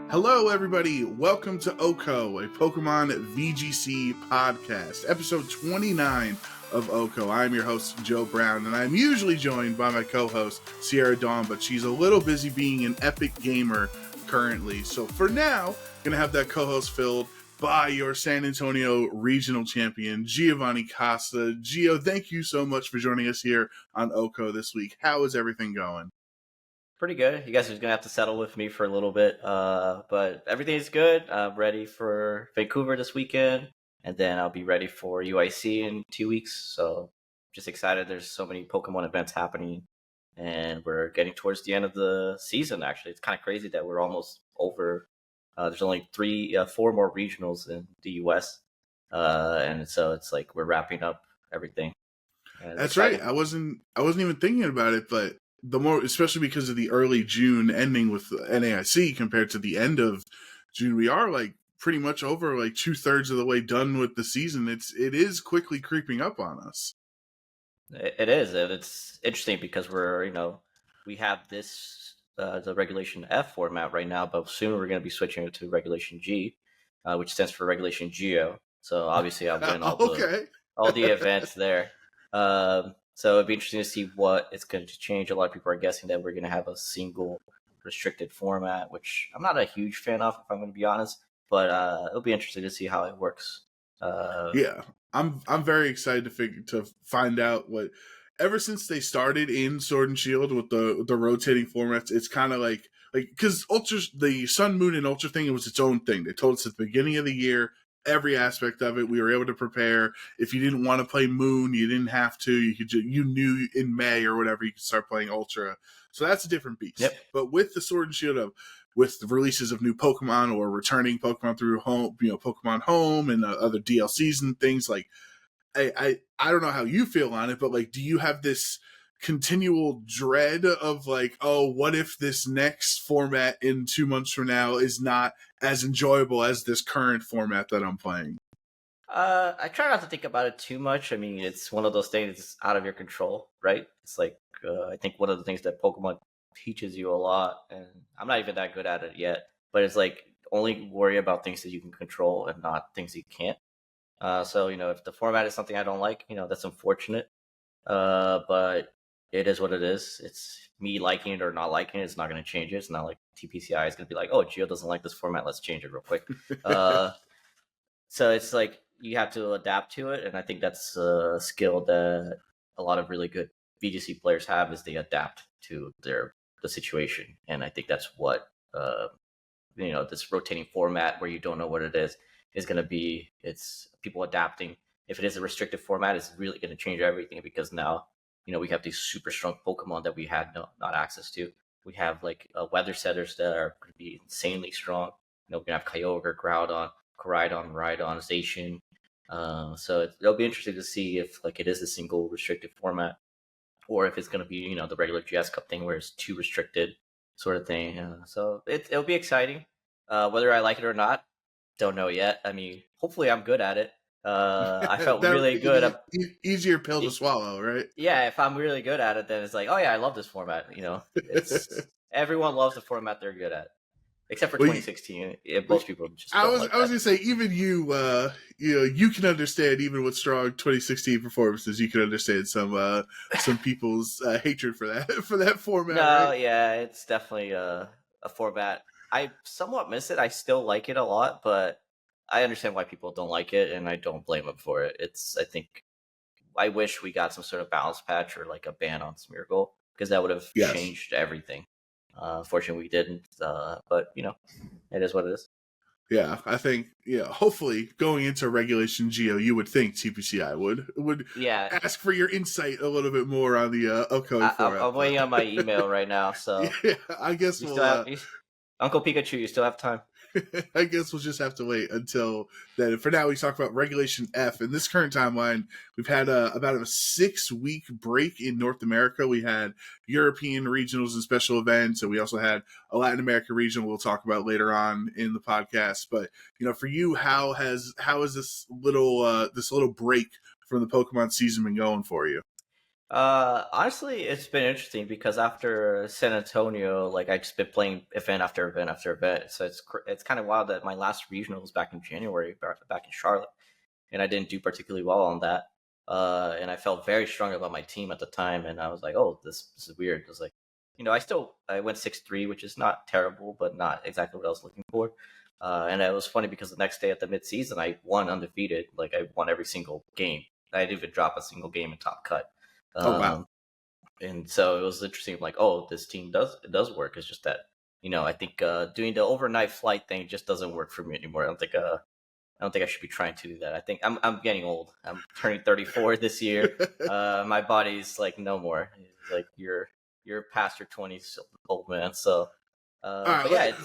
Hello, everybody. Welcome to OHKO, a Pokemon VGC podcast, episode 29 of OHKO. I'm your host, Joe Brown, and I'm usually joined by my co-host, Sierra Dawn, but she's a little busy being an epic gamer currently. So for now, going to have that co-host filled by your San Antonio Regional Champion, Giovanni Costa. Gio, thank you so much for joining us here on OHKO this week. How is everything going? Pretty good. You guys are gonna have to settle with me for a little bit, but everything's good. I'm ready for Vancouver this weekend, and then I'll be ready for UIC in 2 weeks. So just excited. There's so many Pokemon events happening, and we're getting towards the end of the season. Actually, it's kind of crazy that we're almost over. There's only four more regionals in the US, and so it's like we're wrapping up everything. That's right. I wasn't even thinking about it, but the more, especially because of the early June ending with NAIC compared to the end of June, we are like pretty much over like 2/3 of the way done with the season. It is quickly creeping up on us. It is, and it's interesting because we have this the Regulation F format right now, but soon we're going to be switching it to Regulation G, which stands for Regulation Geo. So obviously, I'll win all the events there. So it'd be interesting to see what it's going to change. A lot of people are guessing that we're going to have a single restricted format, which I'm not a huge fan of, if I'm going to be honest. But it'll be interesting to see how it works. Yeah, I'm very excited to find out what. Ever since they started in Sword and Shield with the rotating formats, it's kind of like because the Sun, Moon, and Ultra thing, it was its own thing. They told us at the beginning of the year. Every aspect of it, we were able to prepare. If you didn't want to play Moon, you didn't have to. You knew in May or whatever you could start playing Ultra. So that's a different beast. Yep. But with the Sword and Shield with the releases of new Pokemon or returning Pokemon through home, Pokemon Home and other DLCs and things like, I don't know how you feel on it, but like, do you have this continual dread of like, oh, what if this next format in 2 months from now is not as enjoyable as this current format that I'm playing? I try not to think about it too much. I mean, it's one of those things out of your control, right? It's like I think one of the things that Pokemon teaches you a lot, and I'm not even that good at it yet, but it's like only worry about things that you can control and not things you can't. So if the format is something I don't like, that's unfortunate. But it is what it is. It's me liking it or not liking it. It's not going to change it. It's not like TPCI is going to be like, oh, Gio doesn't like this format. Let's change it real quick. So it's like you have to adapt to it. And I think that's a skill that a lot of really good VGC players have is they adapt to the situation. And I think that's what, this rotating format where you don't know what it is going to be. It's people adapting. If it is a restricted format, it's really going to change everything because now, we have these super strong Pokemon that we had not access to. We have like weather setters that are going to be insanely strong. We're going to have Kyogre, Groudon, Koraidon, Rhydon, Zacian. So it'll be interesting to see if like it is a single restricted format or if it's going to be, the regular GS Cup thing where it's too restricted sort of thing. So it'll be exciting. Whether I like it or not, don't know yet. I mean, hopefully I'm good at it. I felt really good. Easier pill to swallow, right? Yeah, if I'm really good at it, then it's like, oh yeah, I love this format. It's everyone loves the format they're good at, except for 2016. Most people just. I was gonna say, even you can understand even with strong 2016 performances. You can understand some people's hatred for that format. No, right? Yeah, it's definitely a format. I somewhat miss it. I still like it a lot, but I understand why people don't like it, and I don't blame them for it. I think I wish we got some sort of balance patch or like a ban on Smeargle because that would have changed everything. Unfortunately, we didn't. But it is what it is. Yeah, I think hopefully going into Regulation Geo, you would think TPCI would ask for your insight a little bit more on the OHKO format. I'm waiting on my email right now, so I guess Uncle Pikachu, you still have time. I guess we'll just have to wait until then. For now, we talk about Regulation F. In this current timeline, we've had about a 6-week break in North America. We had European regionals and special events, and we also had a Latin America regional we'll talk about later on in the podcast. But for you, how has this little break from the Pokemon season been going for you? Honestly, it's been interesting because after San Antonio, like I just been playing event after event after event. So it's kind of wild that my last regional was back in January, back in Charlotte, and I didn't do particularly well on that. And I felt very strong about my team at the time, and I was like, "Oh, this is weird." It was like, I went 6-3, which is not terrible, but not exactly what I was looking for. And it was funny because the next day at the midseason, I won undefeated. Like I won every single game. I didn't even drop a single game in top cut. Oh wow. Um, and so it was interesting. Like, oh, this team does work. It's just that I think doing the overnight flight thing just doesn't work for me anymore. I don't think I should be trying to do that. I think I'm getting old. I'm turning 34 this year. My body's like no more. It's like you're past your 20s, old man. So, All right, but yeah,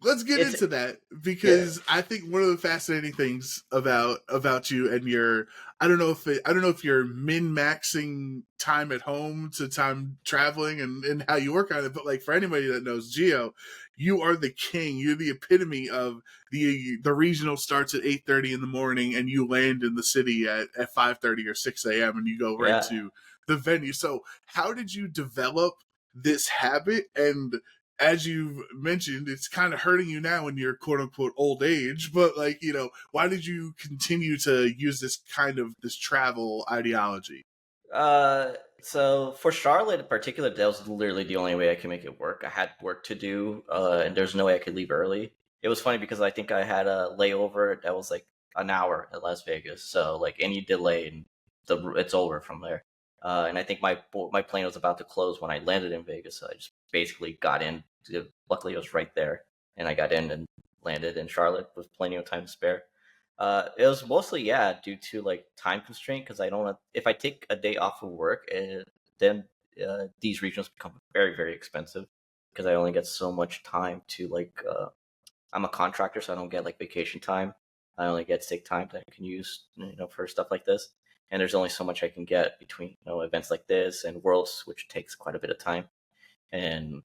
let's get it's into that yeah. because I think one of the fascinating things about you and your I don't know if you're min maxing time at home to time traveling and how you work on it, but like for anybody that knows Gio, you are the king. You're the epitome of the regional starts at 8:30 in the morning and you land in the city at 5:30 or 6 a.m. and you go right Yeah. to the venue. So how did you develop this habit? And as you've mentioned, it's kind of hurting you now in your quote unquote old age, but like, why did you continue to use this travel ideology? So for Charlotte in particular, that was literally the only way I could make it work. I had work to do, and there's no way I could leave early. It was funny because I think I had a layover that was like an hour at Las Vegas. So like any delay and it's over from there. And I think my plane was about to close when I landed in Vegas. So I just basically got in. Luckily, it was right there, and I got in and landed in Charlotte with plenty of time to spare. It was mostly due to like time constraint because I don't if I take a day off of work, then these regionals become very very expensive because I only get so much time to like I'm a contractor, so I don't get like vacation time. I only get sick time that I can use for stuff like this, and there's only so much I can get between events like this and worlds, which takes quite a bit of time. And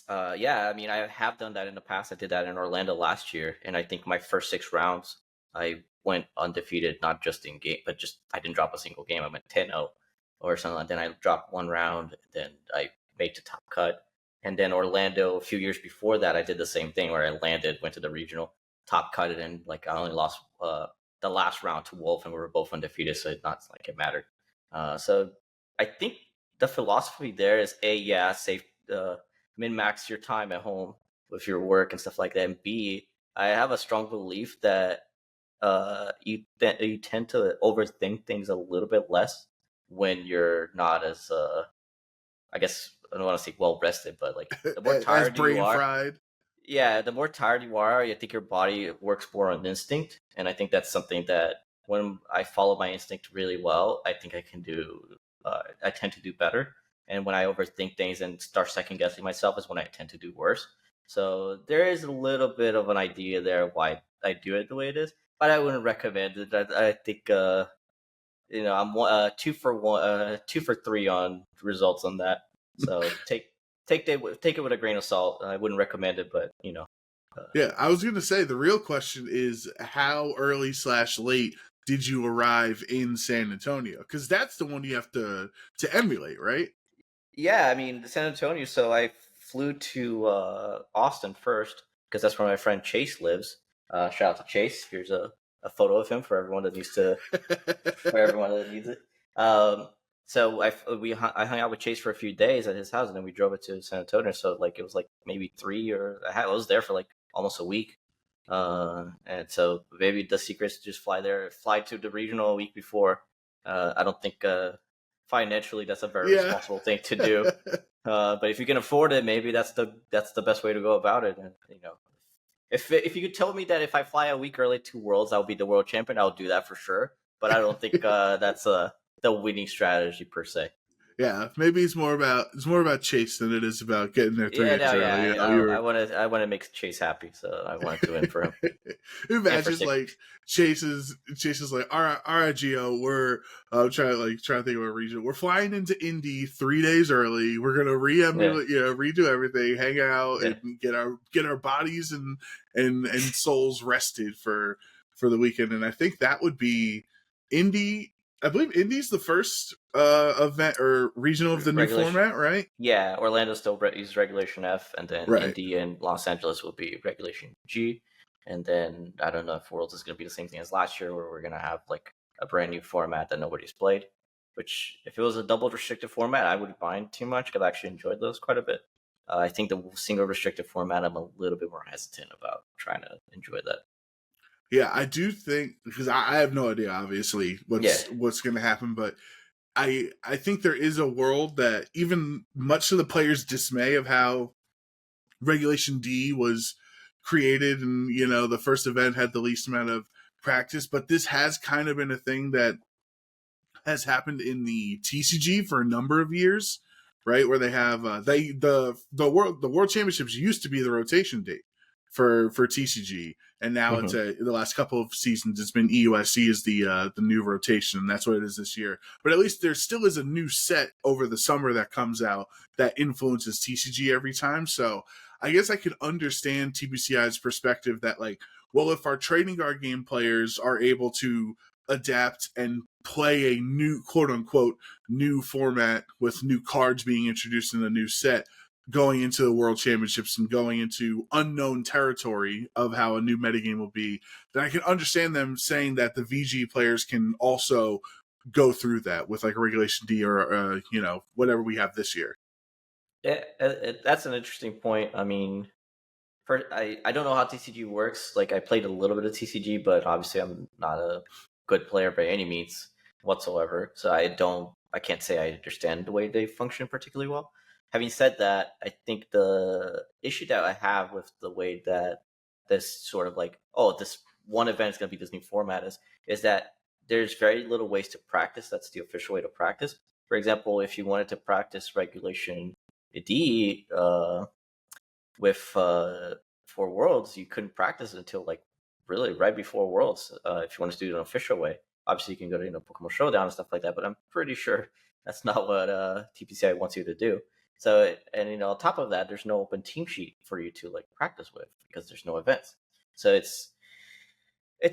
yeah, I mean, I have done that in the past. I did that in Orlando last year, and I think my first 6 rounds, I went undefeated, not just in game, but just I didn't drop a single game. I went 10-0 or something. Then I dropped one round, then I made the top cut. And then Orlando, a few years before that, I did the same thing where I landed, went to the regional, top cut it, and like I only lost the last round to Wolf, and we were both undefeated, so it's not like it mattered. So I think the philosophy there is safe. Min max your time at home with your work and stuff like that. And B, I have a strong belief that you tend to overthink things a little bit less when you're not as I guess I don't want to say well rested, but like the more As tired you brain are, fried. yeah, the more tired you are, I think your body works more on instinct, and I think that's something that when I follow my instinct really well, I think I can do. I tend to do better, and when I overthink things and start second guessing myself is when I tend to do worse. So there is a little bit of an idea there why I do it the way it is, but I wouldn't recommend it. I think I'm 2 for 1, 2 for 3 on results on that. So take it with a grain of salt. I wouldn't recommend it, but Yeah, I was gonna say the real question is how early slash late did you arrive in San Antonio? Because that's the one you have to emulate, right? yeah. I mean, San Antonio. So I flew to Austin first because that's where my friend Chase lives. Shout out to Chase. Here's a photo of him for everyone that needs to for everyone that needs it. Um, so I hung out with Chase for a few days at his house, and then we drove it to San Antonio. So like it was like maybe I was there for like almost a week. And so maybe the secret is just fly to the regional a week before. I don't think financially that's a very Yeah. responsible thing to do. But if you can afford it, maybe that's the best way to go about it. And if you could tell me that if I fly a week early to Worlds, I'll be the world champion, I'll do that for sure. But I don't think that's the winning strategy per se. Yeah, maybe it's more about Chase than it is about getting there three Yeah, days no, yeah, early. You I were want to make Chase happy, so I wanted to win for him and for imagine six. like Chase is like, all right, Gio, we're trying to think of a region. We're flying into Indy 3 days early. We're gonna Yeah, redo everything, hang out, yeah. and get our bodies and souls rested for the weekend. And I think that would be Indy. I believe Indy's the first event or regional of the new Regulation. format, right? Yeah, Orlando still uses Regulation F, and then Right. Indy and Los Angeles will be Regulation G. And then I don't know if Worlds is going to be the same thing as last year, where we're going to have like a brand new format that nobody's played. Which, if it was a double restricted format, I wouldn't mind too much because I actually enjoyed those quite a bit. I think the single restricted format, I'm a little bit more hesitant about trying to enjoy that. Yeah, I do think, because I have no idea, obviously, Yeah. what's going to happen, but I think there is a world that, even much to the players' dismay of how Regulation D was created, and the first event had the least amount of practice, but this has kind of been a thing that has happened in the TCG for a number of years, right? Where they have the world championships used to be the rotation date for TCG, and now it's Hmm. the last couple of seasons it's been EUSC is the new rotation, and that's what it is this year. But at least there still is a new set over the summer that comes out that influences TCG every time. So I guess I could understand TBCI's perspective that, like, well, if our trading card game players are able to adapt and play a new, quote unquote, new format with new cards being introduced in a new set, going into the World Championships and going into unknown territory of how a new metagame will be, then I can understand them saying that the VG players can also go through that with like a Regulation D or whatever we have this year. Yeah, that's an interesting point. I mean, I don't know how TCG works. Like, I played a little bit of TCG, but obviously I'm not a good player by any means whatsoever. So I can't say I understand the way they function particularly well. Having said that, I think the issue that I have with the way that this sort of like, oh, this one event is going to be this new format is that there's very little ways to practice. That's the official way to practice. For example, if you wanted to practice Regulation D, with for Worlds, you couldn't practice it until like really right before Worlds. If you want to do it an official way, obviously you can go to Pokemon Showdown and stuff like that. But I'm pretty sure that's not what TPCI wants you to do. So, and on top of that, there's no open team sheet for you to like practice with because there's no events. So it's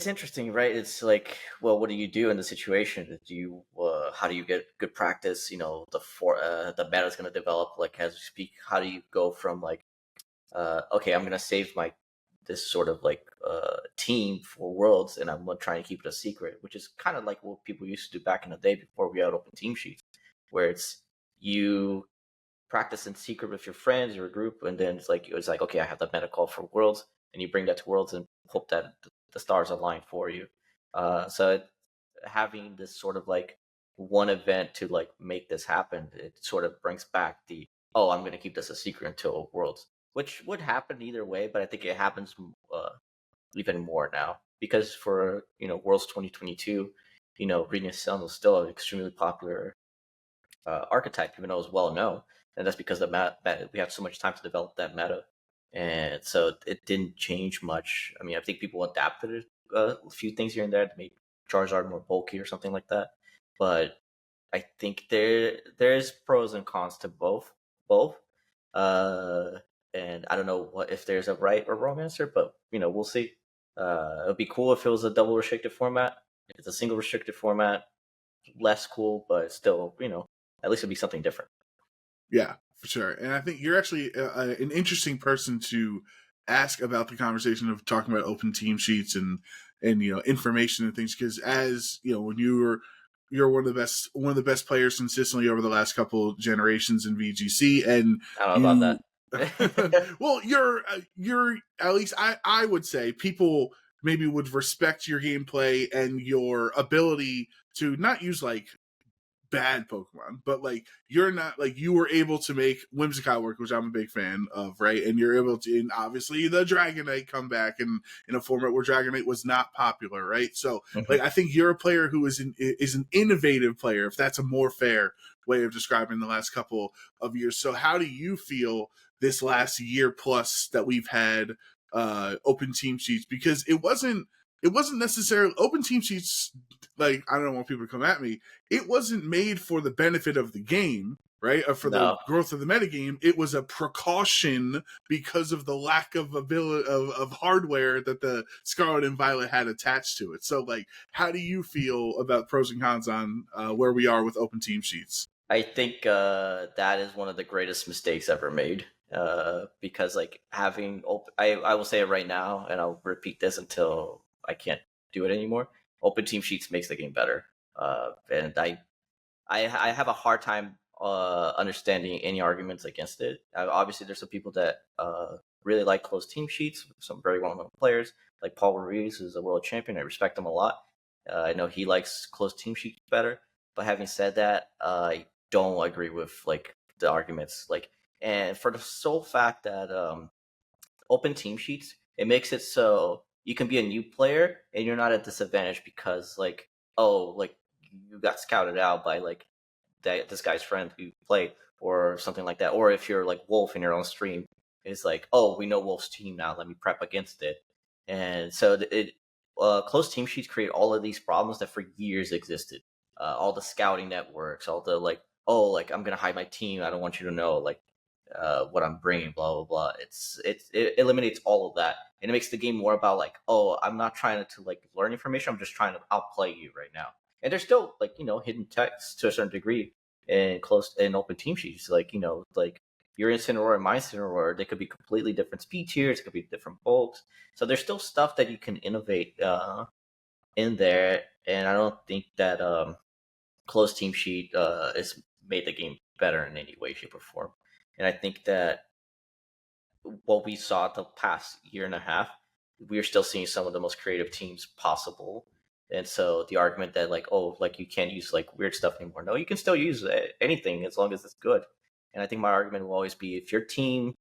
interesting, right? It's like, well, what do you do in the situation? Do you how do you get good practice? The meta is going to develop like as we speak. How do you go from like okay, I'm gonna save my this sort of like team for Worlds, and I'm gonna try and keep it a secret, which is kind of like what people used to do back in the day before we had open team sheets, where it's you practice in secret with your friends or a group, and then it's like okay, I have the meta call for Worlds, and you bring that to Worlds and hope that the stars align for you. Having this sort of like one event to like make this happen, it sort of brings back the oh, I'm going to keep this a secret until Worlds, which would happen either way, but I think it happens even more now because for Worlds 2022, Rena Sun is still an extremely popular archetype, even though it's well known, and that's because we have so much time to develop that meta, and so it didn't change much. I mean, I think people adapted a few things here and there to make Charizard more bulky or something like that, but I think there's pros and cons to both. Uh, and I don't know if there's a right or wrong answer, but we'll see. It would be cool if it was a double restricted format. If it's a single restricted format, less cool, but still, at least it'd be something different. Yeah, for sure. And I think you're actually an interesting person to ask about the conversation of talking about open team sheets and information and things, because as when you're one of the best players consistently over the last couple generations in VGC, and I don't know you about that. well, you're at least I would say people maybe would respect your gameplay and your ability to not use like bad Pokemon, but like you're not like you were able to make Whimsicott work, which I'm a big fan of, right? And you're able to, and obviously the Dragonite come back in a format where Dragonite was not popular, right? So like I think you're a player who is an innovative player, if that's a more fair way of describing the last couple of years. So how do you feel this last year plus that we've had open team sheets? Because it wasn't necessarily open team sheets, like I don't want people to come at me, it wasn't made for the benefit of the game, right? For the No, growth of the metagame, it was a precaution because of the lack of ability of hardware that the Scarlet and Violet had attached to it. So, like, how do you feel about pros and cons on where we are with open team sheets? I think that is one of the greatest mistakes ever made. Because like having I will say it right now, and I'll repeat this until I can't do it anymore. Open team sheets makes the game better. And I have a hard time understanding any arguments against it. Obviously, there's some people that really like closed team sheets. Some very well-known players like Paul Ruiz, who's a world champion. I respect him a lot. I know he likes closed team sheets better. But having said that, I don't agree with like the arguments. Like, and for the sole fact that open team sheets, it makes it so you can be a new player and you're not at disadvantage because like, oh, like you got scouted out by like this guy's friend who played or something like that. Or if you're like Wolf in your own stream, it's like, oh, we know Wolf's team now. Let me prep against it. And so closed team sheets create all of these problems that for years existed. All the scouting networks, all the like, oh, like I'm gonna hide my team. I don't want you to know like what I'm bringing. Blah blah blah. It eliminates all of that, and it makes the game more about like, oh, I'm not trying to like learn information. I'm just trying to outplay you right now. And there's still like hidden text to a certain degree in close and open team sheets. Like like your Incineroar and my Incineroar, they could be completely different speed tiers. It could be different bulks. So there's still stuff that you can innovate in there, and I don't think that closed team sheet has made the game better in any way, shape, or form. And I think that what we saw the past year and a half, we're still seeing some of the most creative teams possible. And so the argument that like, oh, like you can't use like weird stuff anymore. No, you can still use anything as long as it's good. And I think my argument will always be if your team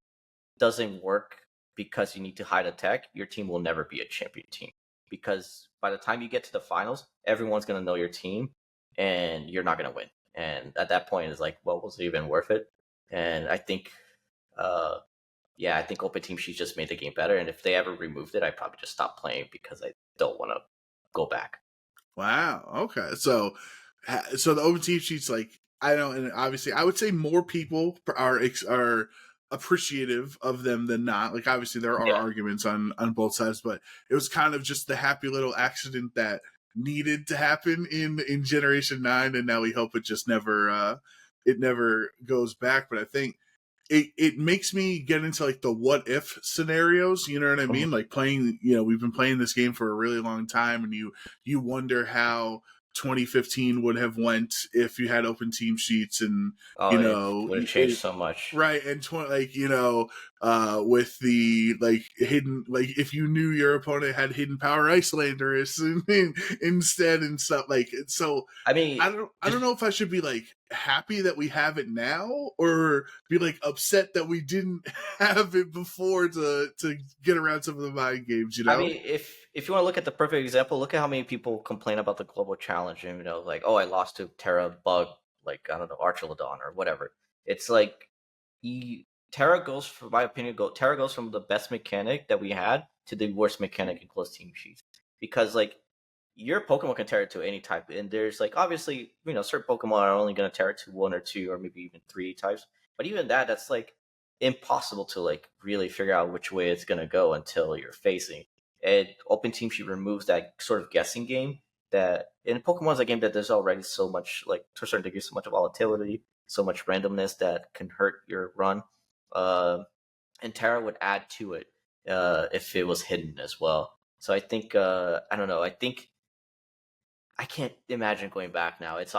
doesn't work because you need to hide a tech, your team will never be a champion team. Because by the time you get to the finals, everyone's going to know your team and you're not going to win. And at that point, it's like, well, was it even worth it? And I think, uh, yeah, I think open team sheets just made the game better. And if they ever removed it, I'd probably just stop playing because I don't want to go back. Wow. Okay. So the open team sheets, like I know, and obviously, I would say more people are appreciative of them than not. Like obviously, there are Yeah. arguments on both sides, but it was kind of just the happy little accident that needed to happen in Generation 9, and now we hope it never goes back. But I think it makes me get into like the what if scenarios, you know what I Mhm. mean? Like playing, we've been playing this game for a really long time, and you wonder how 2015 would have went if you had open team sheets, and Oh, it would have changed so much. right, and like with the like hidden, like if you knew your opponent had hidden power Icelanders instead and stuff like so. I mean, I don't know if I should be like happy that we have it now or be like upset that we didn't have it before to get around some of the mind games, you I know? mean, if you want to look at the perfect example, look at how many people complain about the global challenge, and like, oh, I lost to Terra Bug, like I don't know, Archelodon or whatever. It's like, Terra goes, for my opinion, Terra goes from the best mechanic that we had to the worst mechanic in close team sheets because like your Pokemon can tear it to any type, and there's like obviously certain Pokemon are only going to tear it to one or two or maybe even three types, but even that's like impossible to like really figure out which way it's going to go until you're facing. And open team sheet removes that sort of guessing game that in Pokemon's a game that there's already so much like to a certain degree so much volatility, so much randomness that can hurt your run. Uh, and Terra would add to it if it was hidden as well. So I think I don't know. I think I can't imagine going back now. It's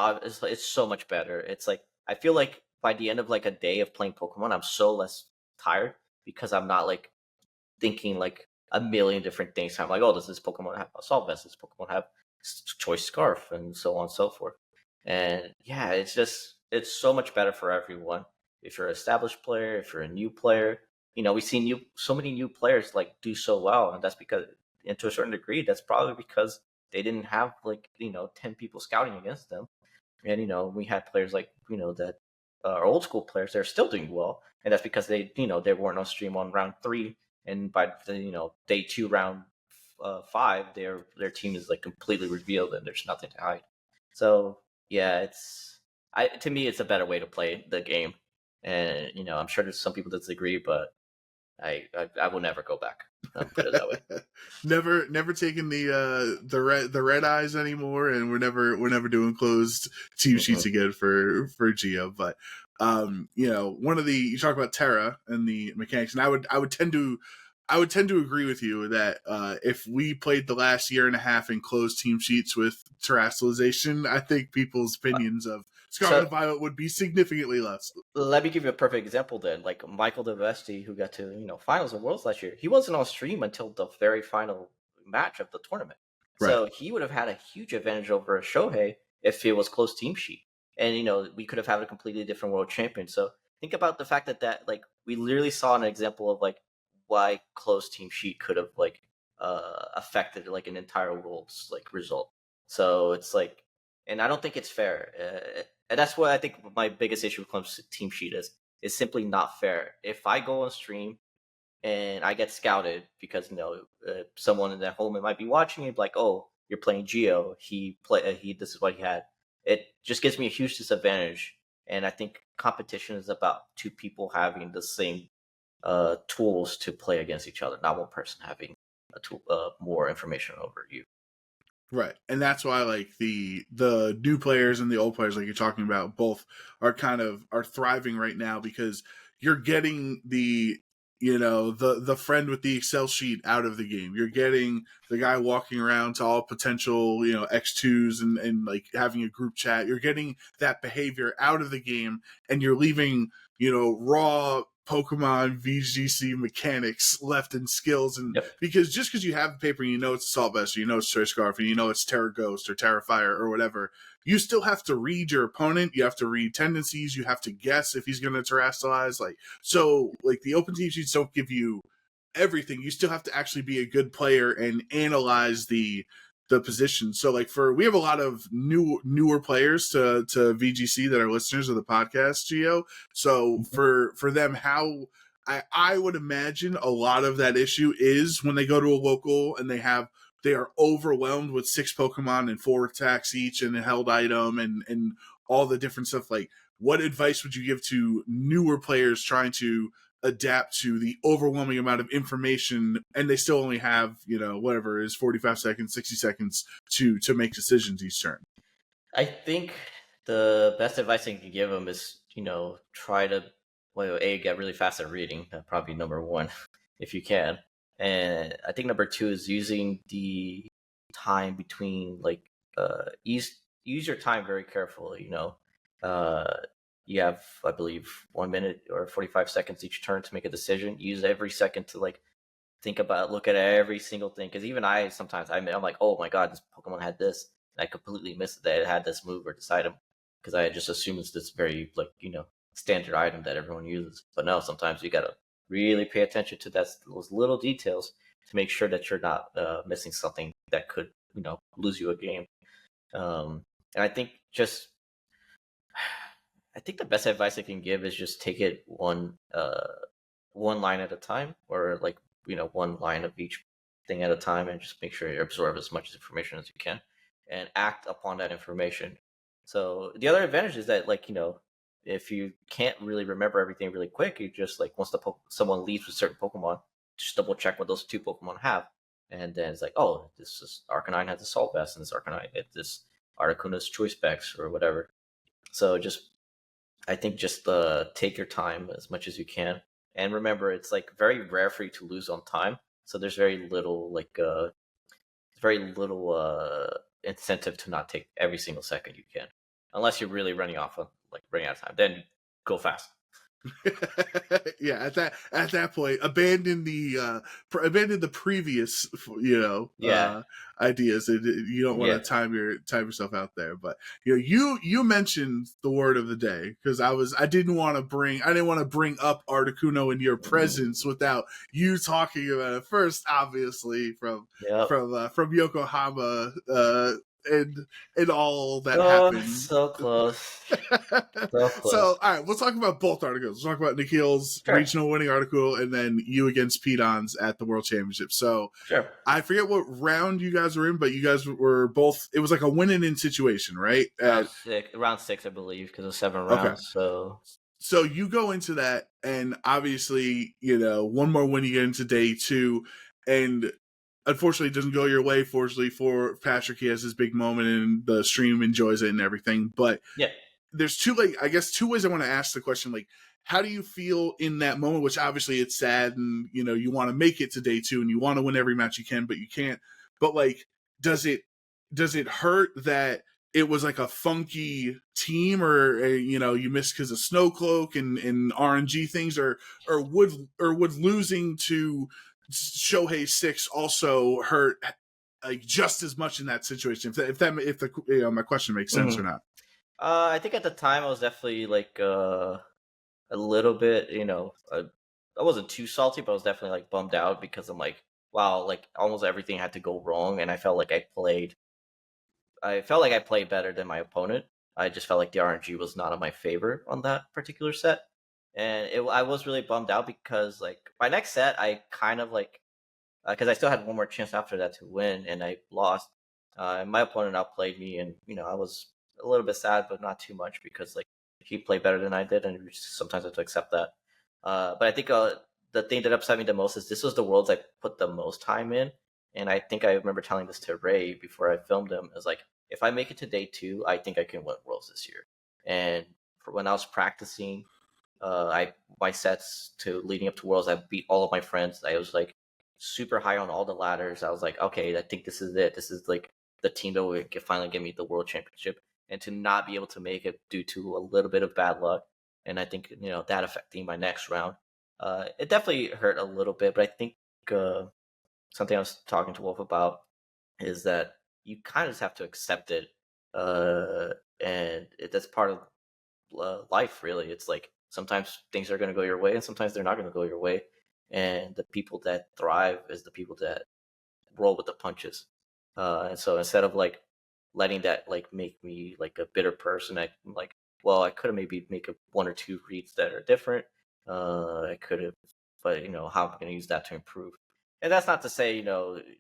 so much better. It's like I feel like by the end of like a day of playing Pokemon, I'm so less tired because I'm not like thinking like a million different things. I'm like, oh, does this Pokemon have Assault Vest? Does this Pokemon have Choice Scarf, and so on and so forth. And yeah, it's so much better for everyone. If you're an established player, if you're a new player, we see so many new players like do so well, and that's because, and to a certain degree, that's probably because they didn't have like 10 people scouting against them, and we had players like that are old school players. They're still doing well, and that's because they weren't on stream on round 3, and by the day 2, round 5, their team is like completely revealed and there's nothing to hide. So yeah, it's to me, it's a better way to play the game. And I'm sure there's some people that disagree, but I will never go back. I'll put it that way. Never taking the red eyes anymore, and we're never doing closed team sheets again for Gio. But one of you talk about Terra and the mechanics, and I would tend to agree with you that if we played the last year and a half in closed team sheets with terrestrialization, I think people's opinions of Scarlet and Violet would be significantly less. Let me give you a perfect example then. Like Michael DeVesti, who got to finals of Worlds last year, he wasn't on stream until the very final match of the tournament. Right. So he would have had a huge advantage over Shohei if it was closed team sheet, and we could have had a completely different world champion. So think about the fact that like we literally saw an example of like why closed team sheet could have like affected like an entire world's like result. So it's like, and I don't think it's fair. And that's what I think my biggest issue with closed team sheet is simply not fair. If I go on stream and I get scouted because someone in that home might be watching it, like, oh, you're playing Gio, this is what he had. It just gives me a huge disadvantage. And I think competition is about two people having the same tools to play against each other, not one person having a tool, more information over you. Right. And that's why like the new players and the old players, like you're talking about, both are thriving right now, because you're getting the friend with the Excel sheet out of the game. You're getting the guy walking around to all potential, X2s and like having a group chat. You're getting that behavior out of the game, and you're leaving, raw Pokemon VGC mechanics left in skills. And because you have the paper and it's Assault Vest, it's Terra Scarf, and it's Terra Ghost or Terra Fire or whatever, you still have to read your opponent. You have to read tendencies. You have to guess if he's going to terrestrialize. So the open team sheets don't give you everything. You still have to actually be a good player and analyze the position. So we have a lot of newer players to VGC that are listeners of the podcast, Gio. So for them, how I would imagine a lot of that issue is when they go to a local and they are overwhelmed with 6 Pokemon and 4 attacks each and a held item and all the different stuff. Like, what advice would you give to newer players trying to adapt to the overwhelming amount of information, and they still only have, whatever is 45 seconds, 60 seconds to make decisions each turn? I think the best advice I can give them is, try to, get really fast at reading. That's probably number one, if you can. And I think number 2 is using the time between, use your time very carefully, you have, I believe, 1 minute or 45 seconds each turn to make a decision. Use every second to look at every single thing. Because even sometimes I'm like, oh my god, this Pokemon had this, and I completely missed that it had this move or this item, because I just assume it's this very standard item that everyone uses. But no, sometimes you gotta really pay attention to those little details to make sure that you're not missing something that could lose you a game. And I think the best advice I can give is just take it one line at a time, or one line of each thing at a time, and just make sure you absorb as much information as you can and act upon that information. So the other advantage is that if you can't really remember everything really quick, you just once someone leaves with certain Pokemon, just double check what those 2 Pokemon have, and then it's like, oh, this Arcanine has Assault Vest, and this Arcanine, this Articuno's Choice Specs or whatever. So I think just take your time as much as you can, and remember it's very rare for you to lose on time. So there's very little incentive to not take every single second you can, unless you're really running out of time. Then go fast. Yeah, at that point, abandon the previous ideas. You don't want to time yourself out there. But you mentioned the word of the day, because I didn't want to bring up Articuno in your presence without you talking about it first. Obviously, from Yokohama and all that Oh, happened. so close. So So, close. all right, we'll talk about both articles. We'll talk about Nikhil's Sure. regional winning article and then you against Pedons at the World Championship. So, Sure. I forget what round you guys were in, but you guys were both. It was like a win-in situation, right? Round six, I believe, because of 7 Okay. rounds. So You go into that, and obviously, one more win, you get into day 2, and unfortunately, it doesn't go your way. Fortunately for Patrick, he has his big moment, and the stream enjoys it and everything. But yeah. there's two ways I want to ask the question. Like, how do you feel in that moment? Which obviously it's sad, and you want to make it to day 2, and you want to win every match you can, but you can't. But like, does it hurt that it was like a funky team, or you missed because of Snowcloak and RNG things, or would losing to Shohei 6 also hurt like just as much in that situation? If my question makes sense or not. I think at the time I was definitely like a little bit, I wasn't too salty, but I was definitely like bummed out because I'm like, wow, like almost everything had to go wrong, and I felt like I played better than my opponent. I just felt like the RNG was not in my favor on that particular set, and I was really bummed out because like my next set, I kind of like because I still had one more chance after that to win, and I lost. And my opponent outplayed me, and I was a little bit sad, but not too much because like he played better than I did, and sometimes I have to accept that. But I think the thing that upset me the most is this was the worlds I put the most time in, and I think I remember telling this to Ray before I filmed him. Is like, if I make it to day 2, I think I can win worlds this year. And when I was practicing, my sets to leading up to worlds, I beat all of my friends. I was like super high on all the ladders. I was like, okay, I think this is it. This is like the team that will finally give me the world championship. And to not be able to make it due to a little bit of bad luck, and I think that affecting my next round, it definitely hurt a little bit. But I think something I was talking to Wolf about is that you kind of just have to accept it, and that's part of life. Really, it's like sometimes things are going to go your way, and sometimes they're not going to go your way. And the people that thrive is the people that roll with the punches. And so instead of like letting that like make me like a bitter person, I'm like, well, I could have maybe make a 1 or 2 reads that are different. I could have, but how am I going to use that to improve? And that's not to say,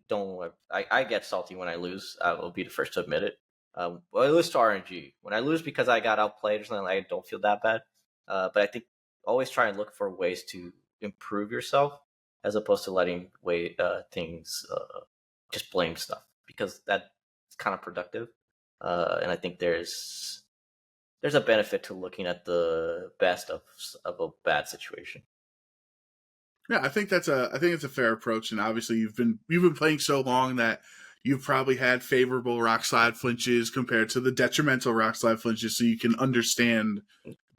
don't. I get salty when I lose. I will be the first to admit it. Well, I lose to RNG. When I lose because I got outplayed or something, I don't feel that bad. But I think always try and look for ways to improve yourself as opposed to letting things just blame stuff, because that's kind of productive. And I think there's a benefit to looking at the best of a bad situation. Yeah, I think it's a fair approach, and obviously you've been playing so long that you've probably had favorable rock slide flinches compared to the detrimental rock slide flinches, so you can understand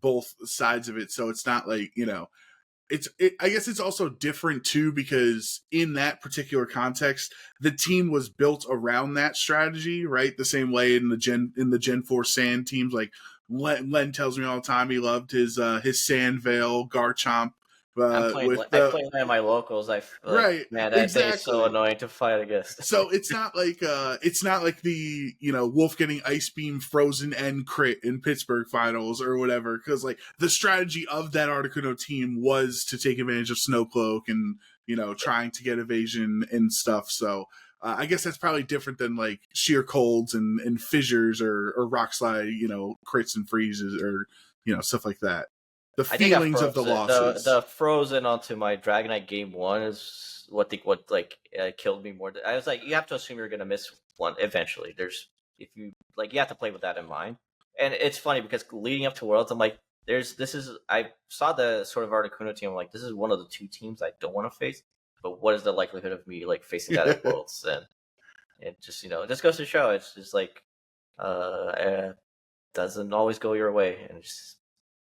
both sides of it. So it's not like I guess it's also different too, because in that particular context, the team was built around that strategy, right? The same way in the Gen 4 Sand teams, like Len tells me all the time he loved his Sand Veil Garchomp. I play in my locals. I feel like, Right, man, that thing is so exactly. annoying to fight against. So it's not like the Wolf getting Ice Beam Frozen End crit in Pittsburgh finals or whatever, because like the strategy of that Articuno team was to take advantage of Snowcloak and trying to get evasion and stuff. So I guess that's probably different than like sheer colds and fissures or rock slide crits and freezes or stuff like that. The feelings of the losses. The frozen onto my Dragonite game 1 is what killed me more. I was like, you have to assume you're gonna miss one eventually. You have to play with that in mind. And it's funny because leading up to Worlds, I'm like, I saw the sort of Articuno team. I'm like, this is one of the 2 teams I don't want to face. But what is the likelihood of me like facing that at Worlds? And it just it just goes to show it's just like it doesn't always go your way, and just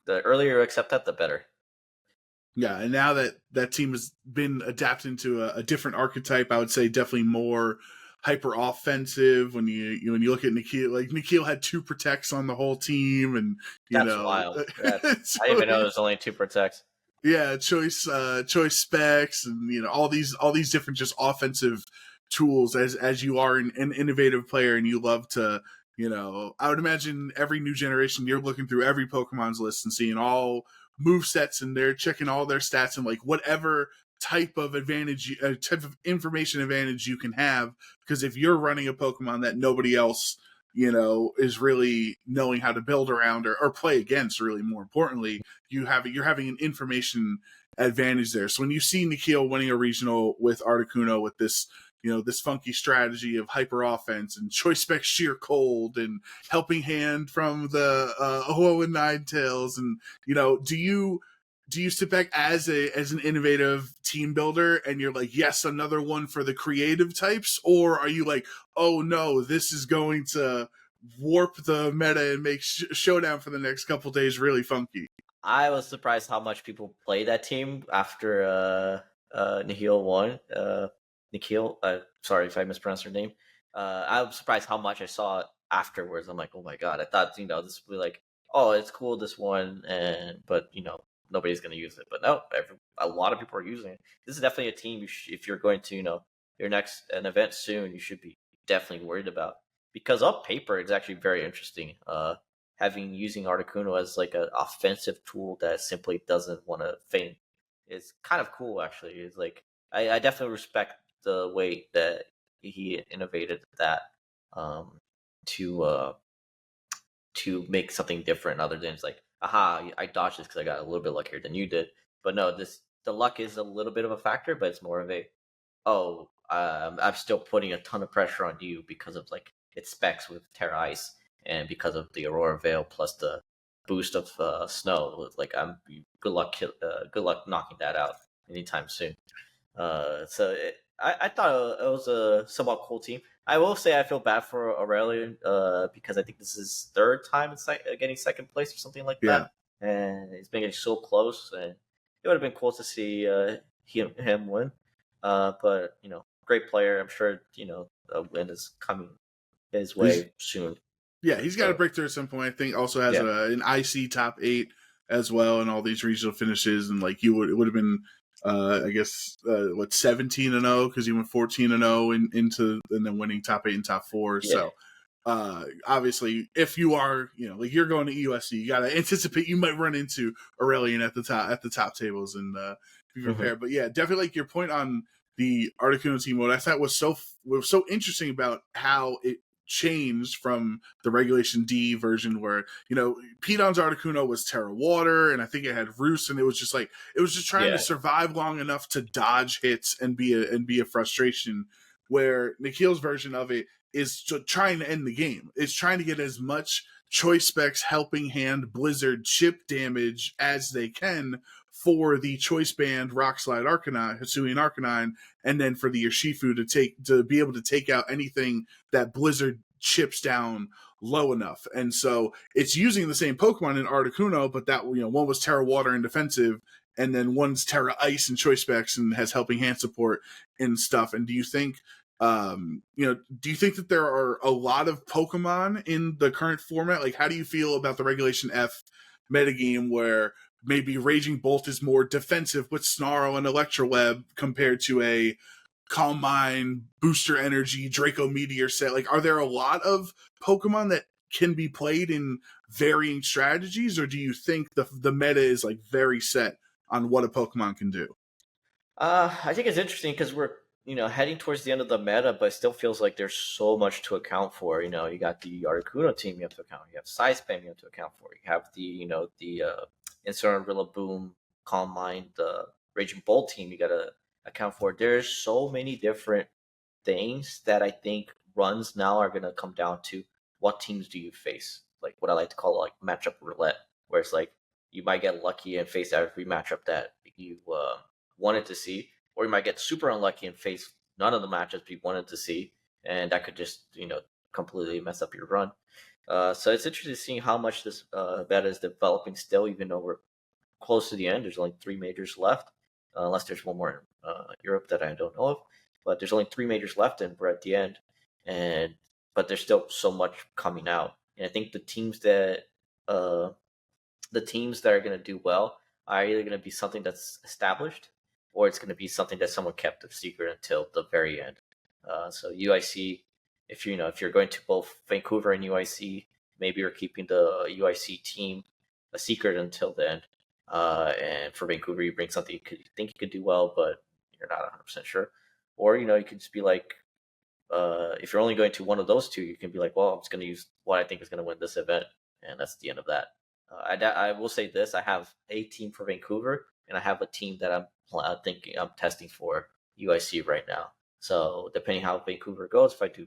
the earlier you accept that, the better. Yeah, and now that team has been adapted into a different archetype, I would say definitely more hyper offensive. When you look at Nikhil, like Nikhil had 2 protects on the whole team, and That's wild. So I didn't even know there's only 2 protects. Yeah, choice specs, and all these different just offensive tools as you are an innovative player and you love to, I would imagine every new generation you're looking through every Pokemon's list and seeing all move sets, and they're checking all their stats and like whatever type of advantage, type of information advantage you can have. Because if you're running a Pokemon that nobody else, is really knowing how to build around or play against, really more importantly, you're having an information advantage there. So when you see Nikhil winning a regional with Articuno with this, this funky strategy of hyper offense and choice spec sheer cold and helping hand from the OHKO and Ninetales, and do you sit back as an innovative team builder and you're like, yes, another one for the creative types, or are you like, oh no, this is going to warp the meta and make showdown for the next couple days really funky? I was surprised how much people play that team after Nikhil won. Nikhil, sorry if I mispronounced her name. I was surprised how much I saw afterwards. I'm like, oh my god! I thought this would be like, oh, it's cool this one, but nobody's gonna use it. But no, a lot of people are using it. This is definitely a team if you're going to your next an event soon, you should be definitely worried about, because on paper it's actually very interesting. Using Articuno as like an offensive tool that simply doesn't want to feint is kind of cool. Actually, it's like I definitely respect the way that he innovated that, um, to to make something different other than it's like, aha, I dodged this because I got a little bit luckier than you did. But no, the luck is a little bit of a factor, but it's more of a, oh, I'm still putting a ton of pressure on you because of like its specs with Terra Ice and because of the Aurora Veil plus the boost of snow. Like good luck knocking that out anytime soon. I thought it was a somewhat cool team. I will say I feel bad for Aurelian because I think this is his third time in getting second place or something like Yeah. that, and he's been getting so close. And it would have been cool to see him win. But great player. I'm sure a win is coming his way soon. Yeah, he's got to break through at some point. I think also has an IC top 8 as well, and all these regional finishes. And like it would have been, I guess, 17-0 because he went 14-0 into and then winning top 8 and top 4. Yeah. So obviously, if you are, like you're going to EUSC, you got to anticipate you might run into Aurelian at the top tables and be prepared. But yeah, definitely like your point on the Articuno team mode. I thought was so interesting about how it changed from the Regulation D version where, Pedon's Articuno was Terra Water, and I think it had Roost, and it was just trying to survive long enough to dodge hits and be a frustration, where Nikhil's version of it is trying to end the game. It's trying to get as much choice specs, helping hand, blizzard, chip damage as they can for the choice band Rock Slide Arcanine, Hisuian Arcanine, and then for the Urshifu to be able to take out anything that blizzard chips down low enough. And so it's using the same Pokemon in Articuno, but that one was Terra Water and defensive, and then one's Terra Ice and choice specs and has helping hand support and stuff. And do you think that there are a lot of Pokemon in the current format? Like, how do you feel about the Regulation F metagame where maybe Raging Bolt is more defensive with Snarl and Electroweb compared to a Calm Mind, Booster Energy, Draco Meteor set? Like, are there a lot of Pokemon that can be played in varying strategies, or do you think the meta is like very set on what a Pokemon can do? I think it's interesting because we're heading towards the end of the meta, but it still feels like there's so much to account for. You got the Articuno team you have to account. You have Side Spam you have to account for. You have the Insert Rillaboom, Calm Mind, the Raging Bolt team you got to account for. There's so many different things that I think runs now are going to come down to what teams do you face. Like what I like to call like matchup roulette, where it's like you might get lucky and face every matchup that you wanted to see, or you might get super unlucky and face none of the matchups you wanted to see, and that could just completely mess up your run. So it's interesting seeing how much this beta is developing still, even though we're close to the end. There's only 3 majors left, unless there's one more in Europe that I don't know of. But there's only 3 majors left, and we're at the end. But there's still so much coming out, and I think the teams that are going to do well are either going to be something that's established, or it's going to be something that someone kept a secret until the very end. So UIC, if you're going to both Vancouver and UIC, maybe you're keeping the UIC team a secret until then. And for Vancouver, you bring something you think you could do well, but you're not 100% sure. Or you could just be like, if you're only going to one of those two, you can be like, well, I'm just going to use what I think is going to win this event, and that's the end of that. I will say this: I have a team for Vancouver, and I have a team that I'm testing for UIC right now. So depending how Vancouver goes, if I do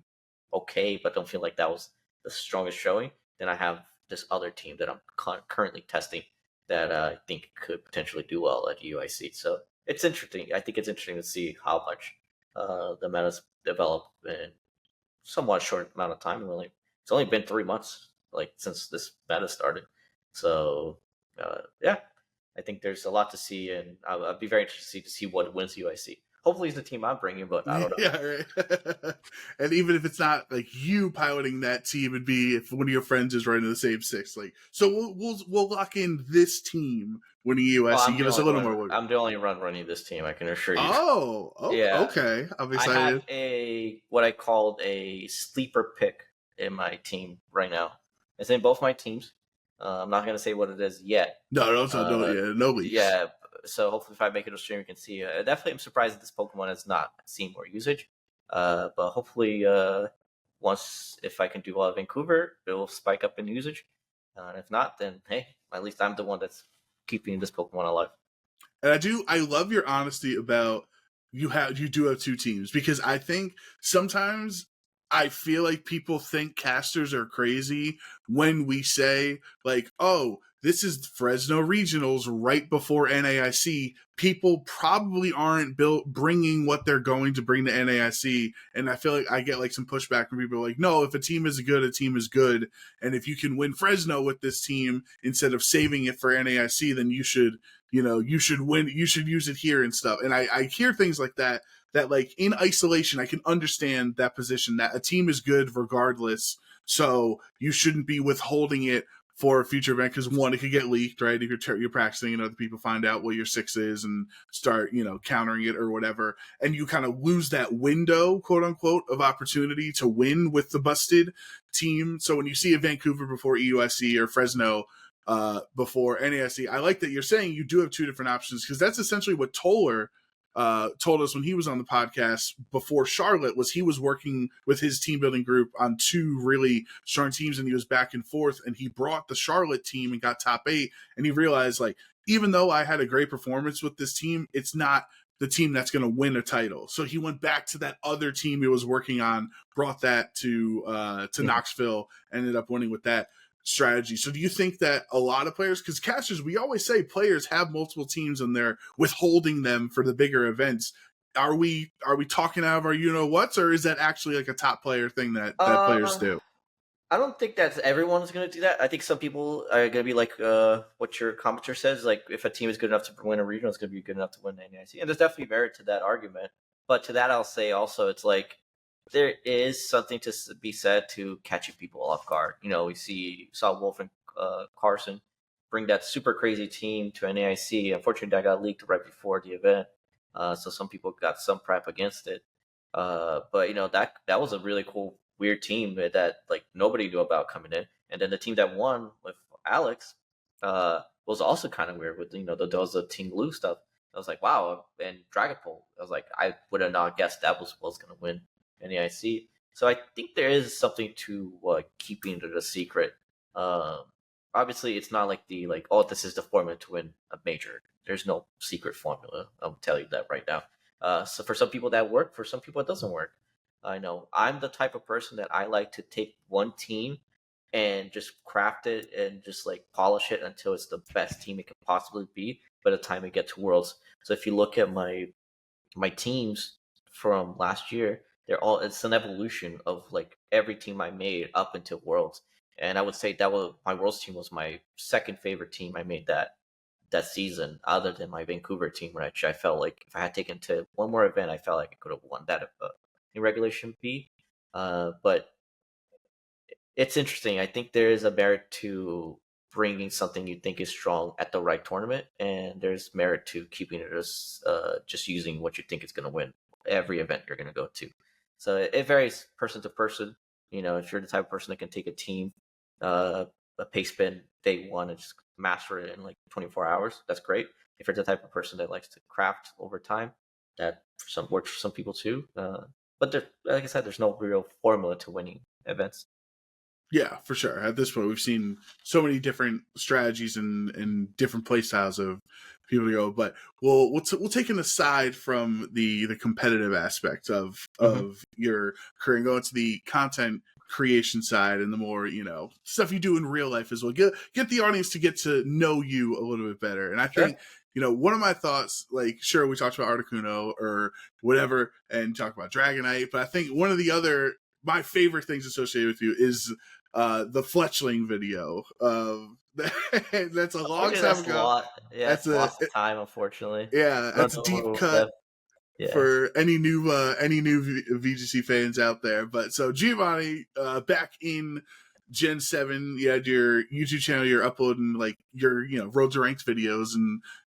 okay, but don't feel like that was the strongest showing, then I have this other team that I'm currently testing that I think could potentially do well at UIC. So it's interesting. I think it's interesting to see how much the meta's developed in somewhat short amount of time. It's only been 3 months since this meta started. So yeah, I think there's a lot to see, and I'll be very interested to see what wins UIC. Hopefully, it's the team I'm bringing, but I don't know. Yeah, right. And even if it's not like you piloting that team, it'd be if one of your friends is running the same six. Like, so we'll lock in this team winning USC. Give us a little more wiggle. I'm the only one running this team. I can assure you. Oh, yeah. Okay. I'm I excited. have what I called a sleeper pick in my team right now. It's in both my teams. I'm not going to say what it is yet. No leaks. Yeah, so hopefully if I make it a stream, you can see. Definitely, I'm surprised that this Pokemon has not seen more usage. But hopefully, if I can do well at Vancouver, it will spike up in usage. And if not, then hey, at least I'm the one that's keeping this Pokemon alive. And I love your honesty about you do have two teams, because I think sometimes I feel like people think casters are crazy when we say like, oh, this is Fresno Regionals right before NAIC. People probably aren't bringing what they're going to bring to NAIC, and I feel like I get like some pushback from people like, no, if a team is good, a team is good, and if you can win Fresno with this team instead of saving it for NAIC, then you should win, you should use it here and stuff. And I hear things like that like in isolation, I can understand that position that a team is good regardless. So you shouldn't be withholding it for a future event, because one, it could get leaked, right? If you're practicing and other people find out what your six is and start, countering it or whatever, and you kind of lose that window, quote unquote, of opportunity to win with the busted team. So when you see a Vancouver before EUSC or Fresno before NASC, I like that you're saying you do have two different options, because that's essentially what Toller told us when he was on the podcast before Charlotte. Was he was working with his team building group on two really strong teams, and he was back and forth, and he brought the Charlotte team and got top 8, and he realized, like, even though I had a great performance with this team, it's not the team that's going to win a title. So he went back to that other team he was working on, brought that to Knoxville, ended up winning with that strategy. So do you think that a lot of players, because casters, we always say players have multiple teams and they're withholding them for the bigger events, are we talking out of our whats, or is that actually like a top player thing that players do? I don't think that everyone's going to do that. I think some people are going to be like what your commenter says, like if a team is good enough to win a regional, it's going to be good enough to win the NIC. And there's definitely merit to that argument. But to that, I'll say also, it's like there is something to be said to catching people off guard. We saw Wolf and Carson bring that super crazy team to NAIC. Unfortunately, that got leaked right before the event, so some people got some prep against it. But that was a really cool, weird team that like nobody knew about coming in. And then the team that won with Alex was also kind of weird with the Team Blue stuff. I was like, wow. And Dragapult, I was like, I would have not guessed that was going to win NAIC. So I think there is something to keeping it a secret. Obviously, it's not like oh, this is the formula to win a major. There's no secret formula. I'll tell you that right now. So for some people that work, for some people it doesn't work. I know I'm the type of person that I like to take one team and just craft it and just like polish it until it's the best team it could possibly be by the time it gets to Worlds. So if you look at my teams from last year, it's an evolution of like every team I made up until Worlds. And I would say my Worlds team was my second favorite team I made that season, other than my Vancouver team, which I felt like if I had taken to one more event, I felt like I could have won that in Regulation B. But it's interesting. I think there is a merit to bringing something you think is strong at the right tournament, and there's merit to keeping it as just using what you think is going to win every event you're going to go to. So it varies person to person. If you're the type of person that can take a team, uh, a pace spin day one and just master it in like 24 hours, that's great. If you're the type of person that likes to craft over time, that works for some people too. But like I said, there's no real formula to winning events. Yeah, for sure. At this point, we've seen so many different strategies and different play styles of people to go. But we'll take an aside from the competitive aspect of Hmm. your career and go into the content creation side and the more stuff you do in real life as well. Get the audience to get to know you a little bit better. And I Sure. think one of my thoughts, like sure we talked about Articuno or whatever, and talk about Dragonite, but I think one of the other my favorite things associated with you is the Fletchling video. That's a long Unfortunately, time that's a ago. lot. Yeah, That's it's lots of time. Unfortunately, yeah, I don't that's a know deep what cut that. Yeah. for any new VGC fans out there. But so Giovanni, back in Gen 7, you had your YouTube channel. You're uploading like your Road to Ranked videos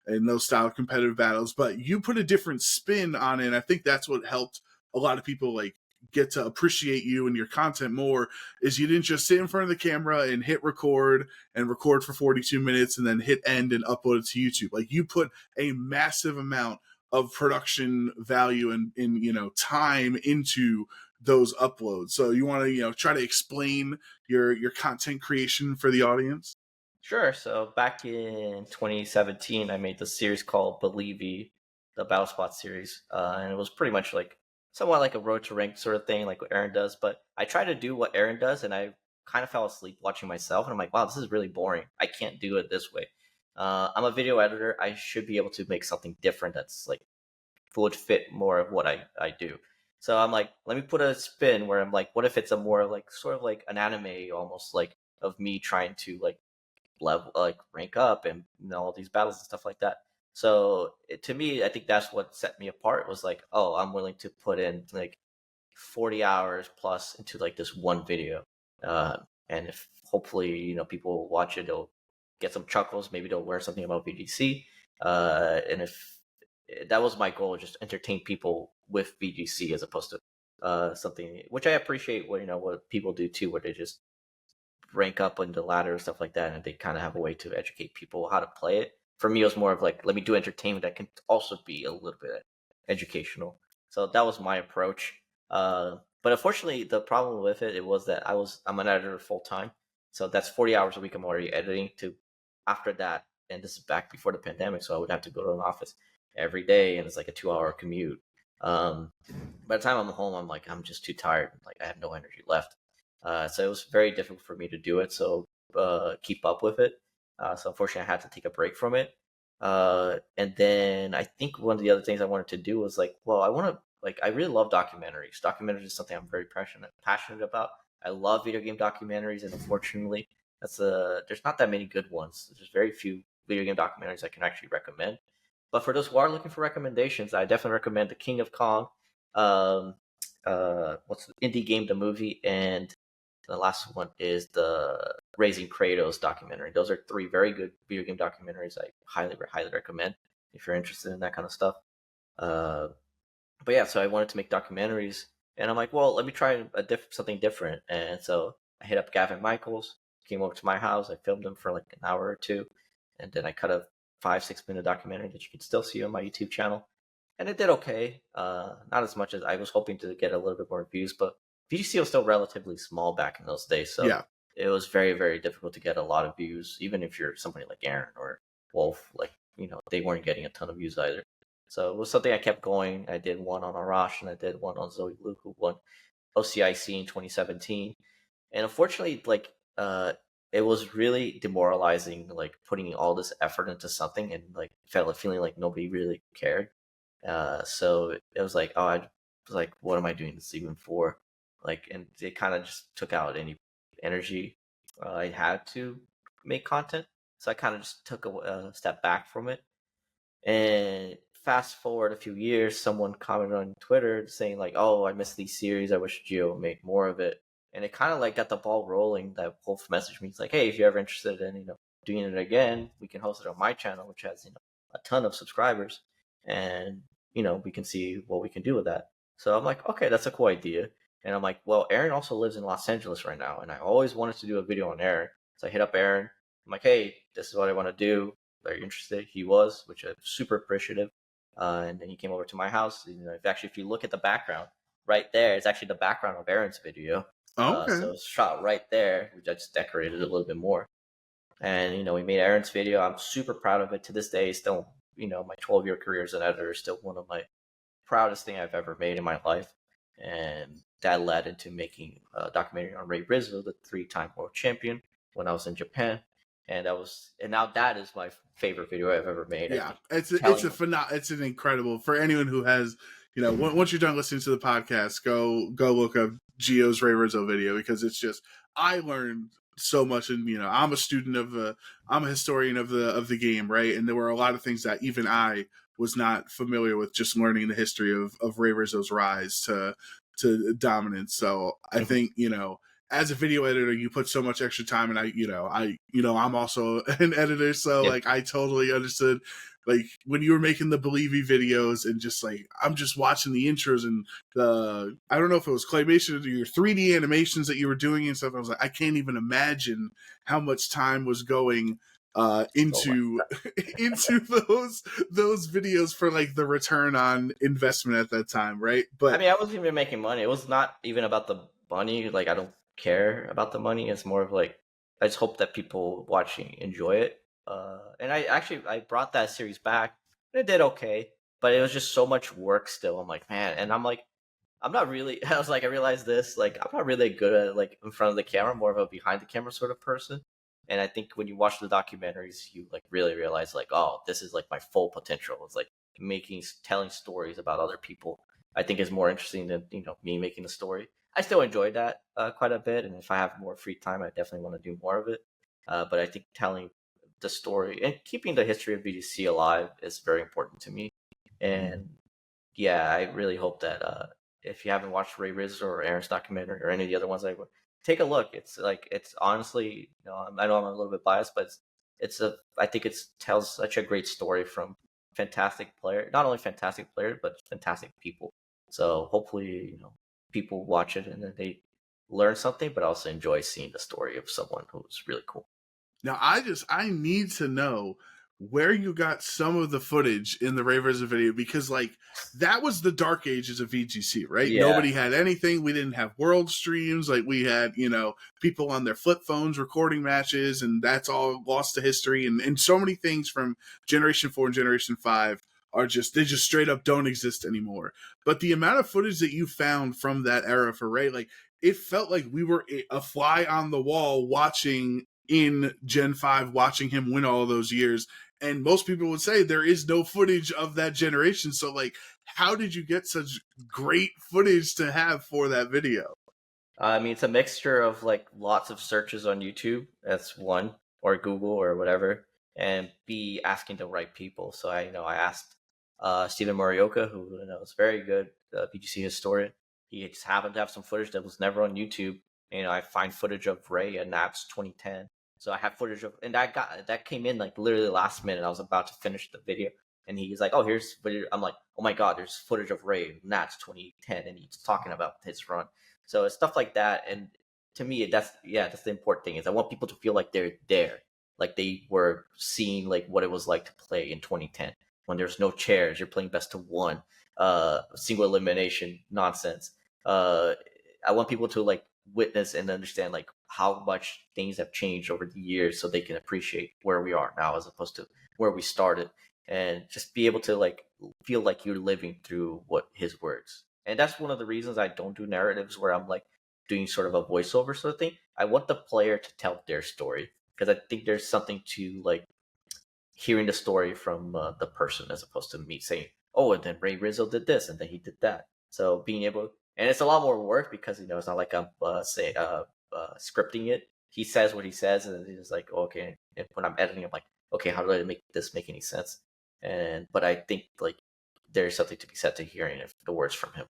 and those style of competitive battles. But you put a different spin on it. And I think that's what helped a lot of people like get to appreciate you and your content more. Is you didn't just sit in front of the camera and hit record and record for 42 minutes and then hit end and upload it to YouTube. Like you put a massive amount of production value and in time into those uploads. So you want to try to explain your content creation for the audience. Sure. So back in 2017, I made this series called Believe Ye, the Battle Spot series, and it was pretty much like somewhat like a road to rank sort of thing, like what Aaron does. But I tried to do what Aaron does, and I kind of fell asleep watching myself, and I'm like, wow, this is really boring. I can't do it this way. I'm a video editor. I should be able to make something different that's like would fit more of what I do. So I'm like, let me put a spin where I'm like, what if it's a more like sort of like an anime almost like of me trying to like level like rank up and all these battles and stuff like that. So to me, I think that's what set me apart was like, oh, I'm willing to put in like 40 hours plus into like this one video. Uh, and if hopefully, people watch it, they'll get some chuckles, maybe they'll learn something about BGC. And if that was my goal, just entertain people with BGC as opposed to something which I appreciate what people do too, where they just rank up on the ladder and stuff like that, and they kind of have a way to educate people how to play it. For me, it was more of like, let me do entertainment that can also be a little bit educational. So that was my approach. But unfortunately, the problem with it was that I'm an editor full time, so that's 40 hours a week I'm already editing. To after that, and this is back before the pandemic, so I would have to go to an office every day, and it's like a 2 hour commute. Um, by the time I'm home, I'm like, I'm just too tired. Like I have no energy left. So it was very difficult for me to do it. So keep up with it. So unfortunately, I had to take a break from it. And then I think one of the other things I wanted to do was like, well, I want to like I really love documentaries. Documentaries is something I'm very passionate about. I love video game documentaries, and unfortunately, there's not that many good ones. There's very few video game documentaries I can actually recommend. But for those who are looking for recommendations, I definitely recommend The King of Kong, um, what's the indie game, the movie, and the last one is the Raising Kratos documentary. Those are three very good video game documentaries I highly recommend if you're interested in that kind of stuff. Uh, but yeah, so I wanted to make documentaries, and I'm like, well, let me try something different. And so I hit up Gavin Michaels, came over to my house, I filmed him for like an hour or two, and then I cut a 5-6 minute documentary that you can still see on my YouTube channel. And it did okay. Not as much as I was hoping to get a little bit more views, but VGC was still relatively small back in those days, so Yeah, it was very, very difficult to get a lot of views, even if you're somebody like Aaron or Wolf. Like, they weren't getting a ton of views either. So it was something I kept going. I did one on Arash and I did one on Zoe Luke, who won OCIC in 2017. And unfortunately, like, it was really demoralizing, like putting all this effort into something and like feeling like nobody really cared. So it was like, oh, I was like, what am I doing this even for? Like, and it kind of just took out any energy I had to make content. So I kind of just took a step back from it. And fast forward a few years, someone commented on Twitter saying like, "Oh, I missed these series. I wish Gio made more of it." And it kind of like got the ball rolling. That Wolf messaged me. It's like, "Hey, if you're ever interested in doing it again, we can host it on my channel, which has a ton of subscribers, and we can see what we can do with that." So I'm like, okay, that's a cool idea. And I'm like, well, Aaron also lives in Los Angeles right now, and I always wanted to do a video on Aaron. So I hit up Aaron. I'm like, hey, this is what I want to do. Are you interested? He was, which I'm super appreciative. And then he came over to my house. If you look at the background right there, it's actually the background of Aaron's video. Okay. So it's shot right there. We just decorated it a little bit more. And we made Aaron's video. I'm super proud of it to this day. Still, my 12-year career as an editor is still one of my proudest thing I've ever made in my life. And that led into making a documentary on Ray Rizzo, the 3-time world champion, when I was in Japan. And now that is my favorite video I've ever made. I Yeah, think it's an incredible, for anyone who has, once you're done listening to the podcast, go look up Gio's Ray Rizzo video, because it's just, I learned so much. And I'm a student I'm a historian of the game, right? And there were a lot of things that even I was not familiar with, just learning the history of Ray Rizzo's rise to dominance. So I think, as a video editor, you put so much extra time, and I'm also an editor, so yeah, like I totally understood, like when you were making the Believey videos, and just like I'm just watching the intros and I don't know if it was claymation or your 3D animations that you were doing and stuff. I was like, I can't even imagine how much time was going oh my into into those videos for like the return on investment at that time, right? I But mean, I wasn't even making money. It was not even about the money. Like, I don't care about the money. It's more of like, I just hope that people watching enjoy it. And I brought that series back, and it did okay, but it was just so much work still. I'm like, man, and I'm like, I'm not really. I realized this. Like, I'm not really good at like in front of the camera. More of a behind the camera sort of person. And I think when you watch the documentaries, you like really realize like, oh, this is like my full potential. It's like telling stories about other people. I think is more interesting than me making a story. I still enjoy that quite a bit, and if I have more free time, I definitely want to do more of it. But I think telling the story and keeping the history of BGC alive is very important to me. And yeah, I really hope that if you haven't watched Ray Rizzo or Aaron's documentary or any of the other ones, take a look. It's honestly, I know I'm a little bit biased, but I think it tells such a great story from fantastic player, not only fantastic players but fantastic people. So hopefully, people watch it and then they learn something, but also enjoy seeing the story of someone who's really cool. now I need to know where you got some of the footage in the Ray Rizzo video, because like that was the dark ages of VGC, right? Yeah, Nobody had anything. We didn't have world streams. Like we had, people on their flip phones recording matches, and that's all lost to history. And so many things from Generation 4 and Generation 5 they just straight up don't exist anymore. But the amount of footage that you found from that era for Ray, like it felt like we were a fly on the wall watching in Gen 5, watching him win all those years. And most people would say there is no footage of that generation. So, like, how did you get such great footage to have for that video? I mean, it's a mixture of like lots of searches on YouTube. That's one, or Google or whatever, and B, asking the right people. So I asked Stephen Morioka, who is very good BGC historian. He just happened to have some footage that was never on YouTube. I find footage of Ray and Naps 2010. So I have footage of, and that came in like literally last minute. I was about to finish the video, and he's like, "Oh, here's footage." I'm like, "Oh my god, there's footage of Ray Nats 2010," and he's talking about his run. So it's stuff like that, and to me, that's the important thing is I want people to feel like they're there, like they were seeing like what it was like to play in 2010 when there's no chairs, you're playing best of one, single elimination nonsense. I want people to like witness and understand like how much things have changed over the years, so they can appreciate where we are now as opposed to where we started, and just be able to like feel like you're living through what his words. And that's one of the reasons I don't do narratives where I'm like doing sort of a voiceover sort of thing. I want the player to tell their story because I think there's something to like hearing the story from the person as opposed to me saying, "Oh, and then Ray Rizzo did this, and then he did that." So being able, and it's a lot more work because it's not like I'm scripting it. He says what he says, and he's like, oh, "Okay." And when I'm editing, I'm like, "Okay, how do I make this make any sense?" But I think like there's something to be said to hearing the words from him.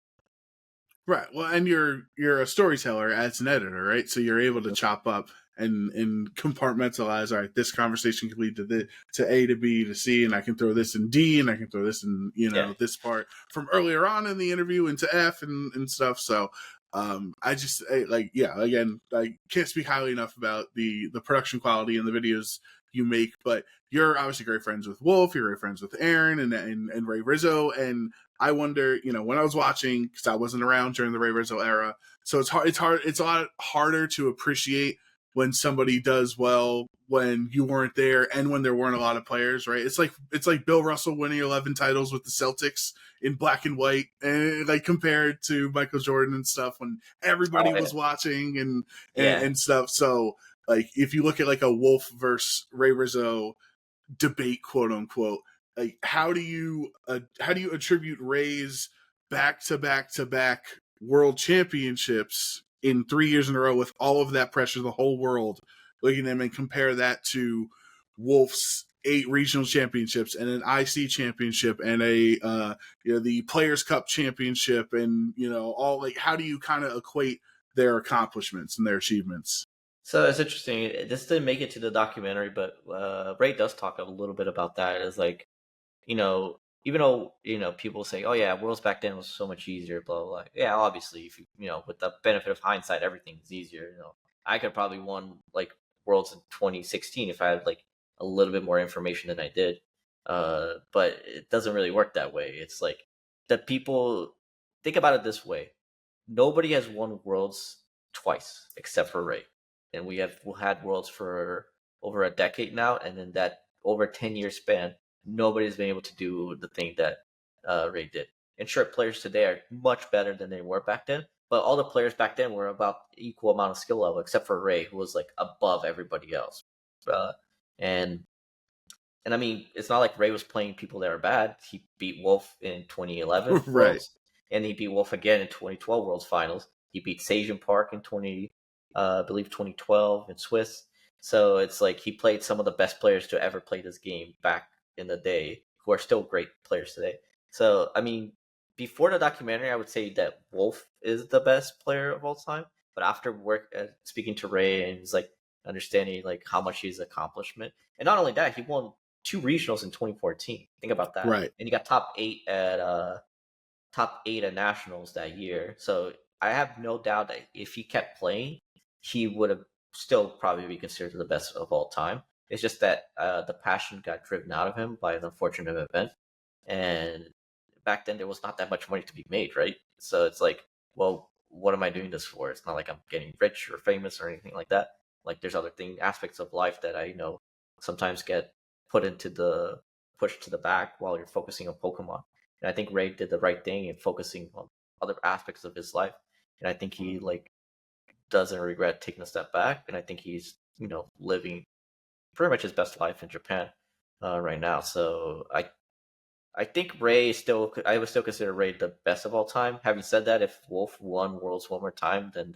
Right. Well, and you're a storyteller as an editor, right? So you're able to chop up and compartmentalize. All right, this conversation can lead to A to B to C, and I can throw this in D, and I can throw this in Yeah. this part from earlier on in the interview into F and stuff. So again, I can't speak highly enough about the production quality and the videos you make, but you're obviously great friends with Wolf, you're great friends with Aaron and Ray Rizzo, and I wonder, when I was watching, because I wasn't around during the Ray Rizzo era, so it's it's a lot harder to appreciate when somebody does well when you weren't there and when there weren't a lot of players, right? It's like Bill Russell winning 11 titles with the Celtics in black and white, and like compared to Michael Jordan and stuff when everybody Oh, was watching yeah. and stuff. So like if you look at like a Wolf versus Ray Rizzo debate, quote unquote, like how do you attribute Ray's back-to-back world championships in 3 years in a row with all of that pressure, the whole world looking at him, and compare that to Wolf's 8 regional championships and an IC championship and a the Players Cup championship, and all, like, how do you kind of equate their accomplishments and their achievements? So it's interesting. This didn't make it to the documentary, but Ray does talk a little bit about that. It's like, even though people say, "Oh yeah, Worlds back then was so much easier," blah blah, blah. Yeah, obviously, if with the benefit of hindsight, everything's easier. I could probably won like Worlds in 2016 if I had like a little bit more information than I did. But it doesn't really work that way. It's like the people think about it this way: nobody has won Worlds twice except for Ray, and we had Worlds for over a decade now, and in that over 10-year span, nobody's been able to do the thing that Ray did. And sure, players today are much better than they were back then, but all the players back then were about equal amount of skill level, except for Ray, who was like above everybody else. Uh, and and I mean, it's not like Ray was playing people that are bad. He beat Wolf in 2011 Right. Worlds, and he beat Wolf again in 2012 Worlds Finals. He beat Sajin Park in I believe 2012 in Swiss. So it's like he played some of the best players to ever play this game back in the day, who are still great players today. So I mean, before the documentary, I would say that Wolf is the best player of all time. But after speaking to Ray and he's like understanding like how much he's accomplishment, and not only that, he won 2 regionals in 2014. Think about that. Right. And he got top eight at nationals that year. So I have no doubt that if he kept playing, he would have still probably be considered the best of all time. It's just that the passion got driven out of him by an unfortunate event, and back then there was not that much money to be made, right? So it's like, well, what am I doing this for? It's not like I'm getting rich or famous or anything like that. Like there's other aspects of life that I sometimes get pushed to the back while you're focusing on Pokemon. And I think Ray did the right thing in focusing on other aspects of his life. And I think he like doesn't regret taking a step back. And I think he's living pretty much his best life in Japan right now. So I think I would still consider Ray the best of all time. Having said that, if Wolf won Worlds one more time, then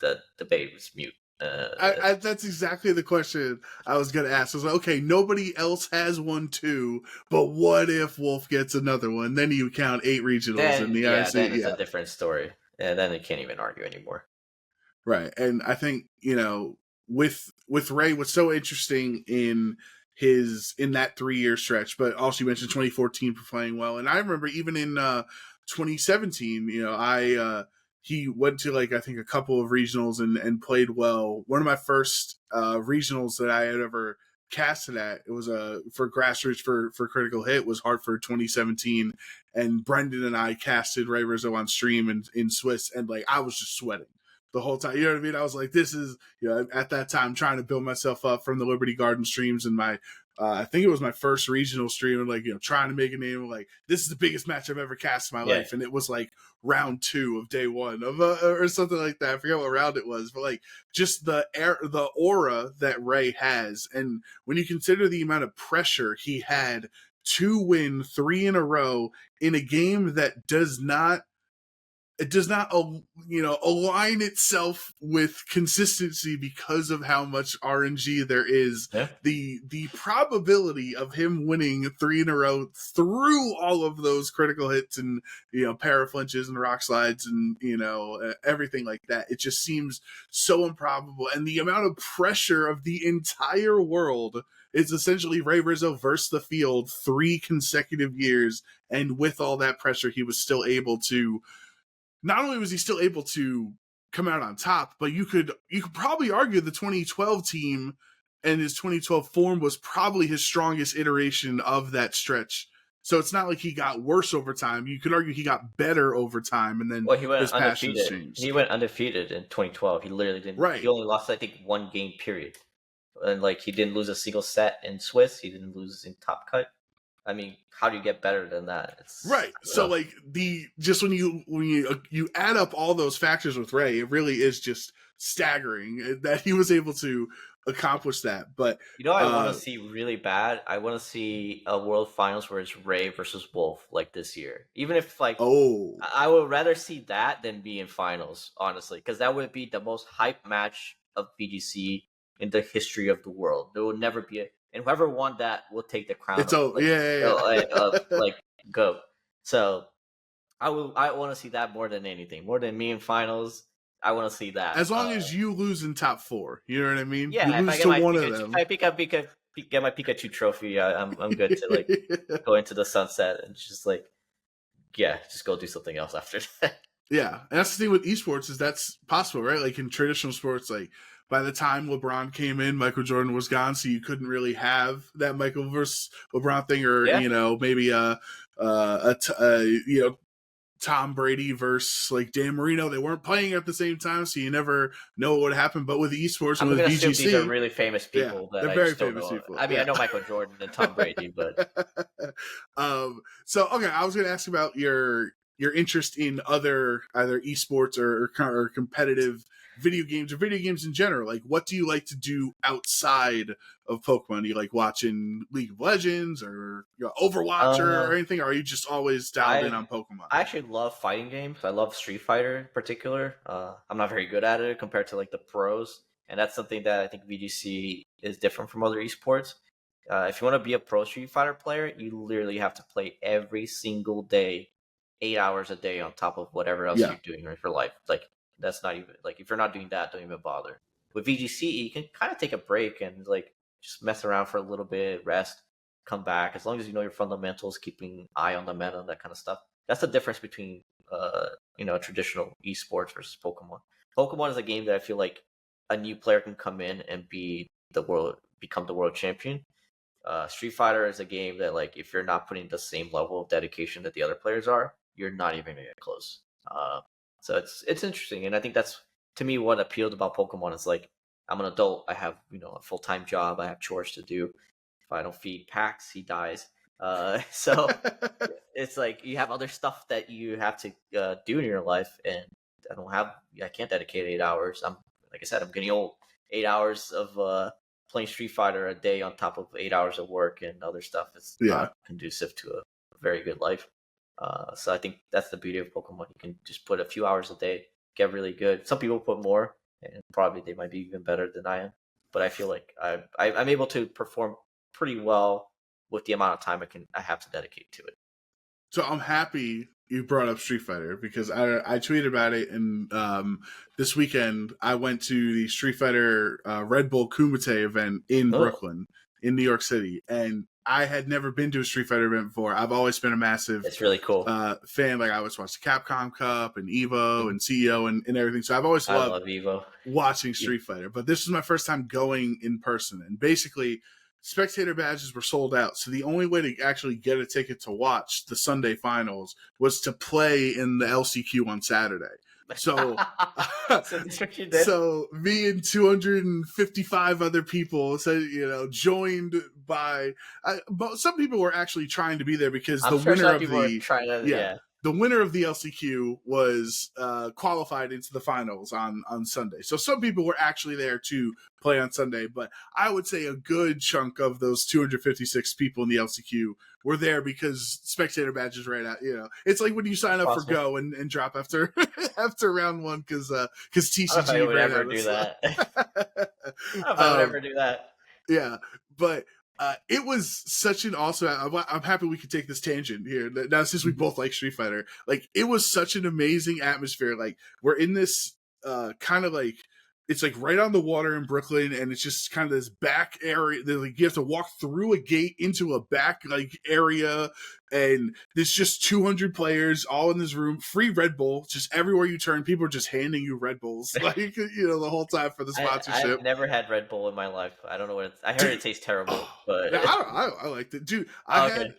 the debate was mute. That's exactly the question I was going to ask. I was like, okay, nobody else has one too, but what if Wolf gets another one? Then you count 8 regionals in Then the yeah, IC. then it's a Yeah, different story, and then they can't even argue anymore. right. And I think with Ray, what's so interesting in that 3 year stretch, but also you mentioned 2014 for playing well, and I remember even in 2017, he went to, like, I think a couple of regionals and played well. One of my first regionals that I had ever casted at, it was for grassroots for Critical Hit, was Hartford 2017, and Brendan and I casted Ray Rizzo on stream in Swiss, and like I was just sweating the whole time. You know what I mean? I was like, this is, at that time trying to build myself up from the Liberty Garden streams, and my I think it was my first regional stream, and like, trying to make a name. Like, this is the biggest match I've ever cast in my Yeah, life, and it was like round 2 of day 1 of or something like that. I forget what round it was, but like just the aura that Ray has, and when you consider the amount of pressure he had to win 3 in a row in a game that does not it does not, align itself with consistency because of how much RNG there is. Yeah. The probability of him winning 3 in a row through all of those critical hits and para flinches and rock slides and everything like that, it just seems so improbable. And the amount of pressure of the entire world is essentially Ray Rizzo versus the field 3 consecutive years, and with all that pressure, he was still able to. Not only was he still able to come out on top, but you could probably argue the 2012 team and his 2012 form was probably his strongest iteration of that stretch. So it's not like he got worse over time. You could argue he got better over time, and then he went his passions undefeated. changed. He went undefeated in 2012. He literally didn't. Right. He only lost, I think, 1 game period, and like he didn't lose a single set in Swiss. He didn't lose in Top Cut. I mean, how do you get better than that? Right. So like when you add up all those factors with Ray, it really is just staggering that he was able to accomplish that. But I want to see really bad. I want to see a World Finals where it's Ray versus Wolf like this year. Even if I would rather see that than be in finals, honestly, because that would be the most hype match of VGC in the history of the world. There will never be and whoever won that will take the crown. Go. So I want to see that more than anything, more than me in finals. I want to see that. As long as you lose in top 4, you know what I mean? Yeah, you lose to one of them. If I get my Pikachu trophy, I'm good to go into the sunset and just just go do something else after that. Yeah, and that's the thing with esports is that's possible, right? Like in traditional sports, like by the time LeBron came in, Michael Jordan was gone, so you couldn't really have that Michael versus LeBron thing, or maybe Tom Brady versus like Dan Marino. They weren't playing at the same time, so you never know what would happen. But with esports and with VGC, these are really famous people. They're very famous people. I mean, I know Michael Jordan and Tom Brady, but so okay, I was going to ask about your interest in other either esports or competitive video games or video games in general. Like, what do you like to do outside of Pokemon? Do you like watching League of Legends or Overwatch or anything? Or are you just always dialed in on Pokemon? I actually love fighting games. I love Street Fighter in particular. I'm not very good at it compared to like the pros, and that's something that I think VGC is different from other esports. If you want to be a pro Street Fighter player, you literally have to play every single day, 8 hours a day on top of whatever else you're doing for life. Like, that's not even if you're not doing that, don't even bother. With VGC, you can kind of take a break and just mess around for a little bit, rest, come back, as long as you know your fundamentals, keeping eye on the meta, that kind of stuff. That's the difference between traditional esports versus Pokemon. Pokemon is a game that I feel like a new player can come in and become the world champion. Street Fighter is a game that if you're not putting the same level of dedication that the other players are, you're not even gonna get close. So it's interesting, and I think that's, to me, what appealed about Pokemon is I'm an adult, I have a full-time job, I have chores to do. If I don't feed Pax, he dies. So it's you have other stuff that you have to do in your life, and I can't dedicate 8 hours. I'm getting old. 8 hours of playing Street Fighter a day on top of 8 hours of work and other stuff is not conducive to a very good life. So I think that's the beauty of Pokemon. You can just put a few hours a day, get really good. Some people put more, and probably they might be even better than I am. But I feel like I'm able to perform pretty well with the amount of time I have to dedicate to it. So I'm happy you brought up Street Fighter, because I tweeted about it, and this weekend I went to the Street Fighter Red Bull Kumite event in Brooklyn, in New York City, and I had never been to a Street Fighter event before. I've always been a massive it's really cool fan. I always watched the Capcom Cup and Evo and CEO and everything. So I've always loved Evo. Watching Street Fighter. But this was my first time going in person. And basically, spectator badges were sold out. So the only way to actually get a ticket to watch the Sunday finals was to play in the LCQ on Saturday. So, so me and 255 other people joined by. But some people were actually trying to be there because the winner of the the winner of the LCQ was qualified into the finals on Sunday. So some people were actually there to play on Sunday, but I would say a good chunk of those 256 people in the LCQ were there because spectator badges ran out. You know, it's like when you sign up for Go and drop after after round one because TCG would ever do that. I would ever do that. Yeah, but it was such an awesome. I'm happy we could take this tangent here. Now, since we both like Street Fighter, like it was such an amazing atmosphere. Like we're in this kind of like it's like right on the water in Brooklyn, and it's just kind of this back area. Like you have to walk through a gate into a back like area, and there's just 200 players all in this room. Free Red Bull, just everywhere you turn, people are just handing you Red Bulls, like you know, the whole time for the sponsorship. I've never had Red Bull in my life. I don't know what I heard. It tastes terrible, but I liked it, dude. I had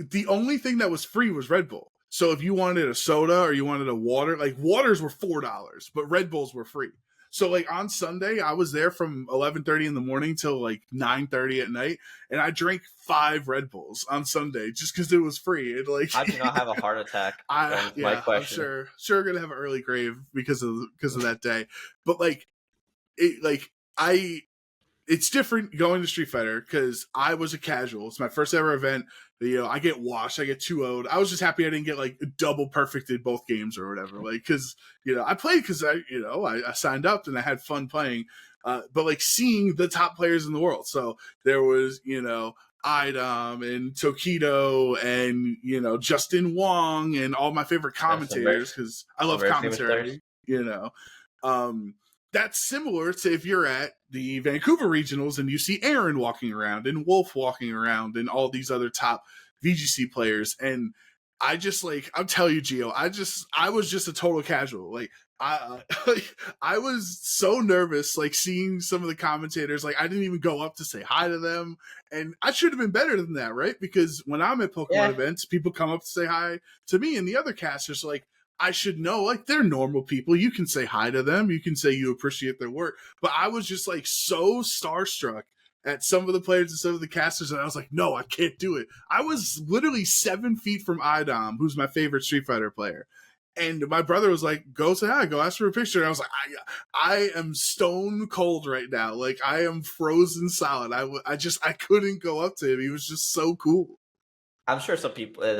the only thing that was free was Red Bull. So if you wanted a soda or you wanted a water, like waters were $4, but Red Bulls were free. So like on Sunday, I was there from 11:30 in the morning till like 9:30 at night, and I drank 5 Red Bulls on Sunday just because it was free. And like, I do not have a heart attack. My question. I'm sure gonna have an early grave because of that day. But like, it's different going to Street Fighter because I was a casual. It's my first ever event. You know, I get washed. I get 2-0'd. I was just happy I didn't get like double perfected both games or whatever. Like, because you know, I played because I signed up and I had fun playing. But like seeing the top players in the world. So there was Idom and Tokido and Justin Wong and all my favorite commentators because I love commentary. That's similar to if you're at the Vancouver Regionals and you see Aaron walking around and Wolf walking around and all these other top VGC players. And I just I'm telling you, Gio, I was just a total casual. Like I was so nervous, like seeing some of the commentators. Like I didn't even go up to say hi to them, and I should have been better than that, right? Because when I'm at Pokemon events, people come up to say hi to me, and the other casters like. I should know, like, they're normal people. You can say hi to them. You can say you appreciate their work. But I was just, like, so starstruck at some of the players and some of the casters, and I was like, no, I can't do it. I was literally 7 feet from Idom, who's my favorite Street Fighter player. And my brother was like, go say hi, go ask for a picture. And I was like, I am stone cold right now. Like, I am frozen solid. I couldn't go up to him. He was just so cool. I'm sure some people in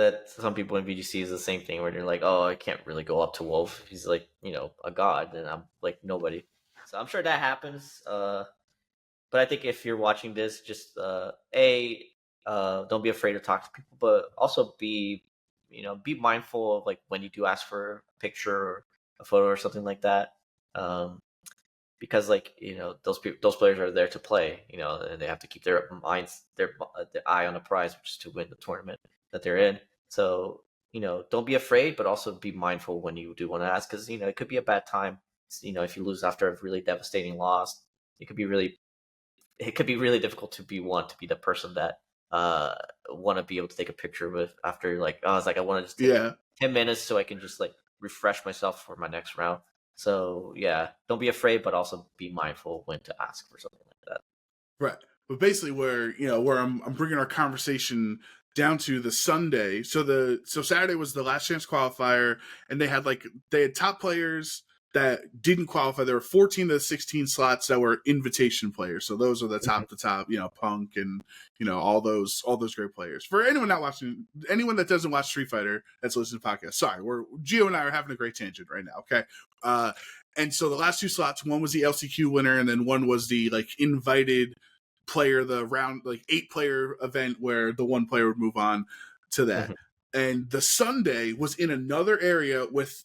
VGC is the same thing where they're like, oh, I can't really go up to Wolf. He's like, a god, and I'm like nobody. So I'm sure that happens. But I think if you're watching this, just don't be afraid to talk to people, but also be mindful of like when you do ask for a picture or a photo or something like that. Because those players are there to play, and they have to keep their eye on the prize, which is to win the tournament that they're in. So, don't be afraid, but also be mindful when you do want to ask, because, it could be a bad time. If you lose after a really devastating loss, it could be really difficult to be the person that want to be able to take a picture with after you're like, oh, it's like, I want to just take 10 minutes so I can just like refresh myself for my next round. So yeah, don't be afraid, but also be mindful when to ask for something like that. Right, but basically, where I'm bringing our conversation down to the Sunday. So Saturday was the last chance qualifier, and they had top players that didn't qualify. There were 14 to 16 slots that were invitation players. So those are the top to top, Punk and all those great players. For anyone that doesn't watch Street Fighter that's listening to podcasts, sorry, Gio and I are having a great tangent right now. Okay. And so the last 2 slots, one was the LCQ winner, and then one was the invited player, the round 8-player event where the 1 player would move on to that. And the Sunday was in another area with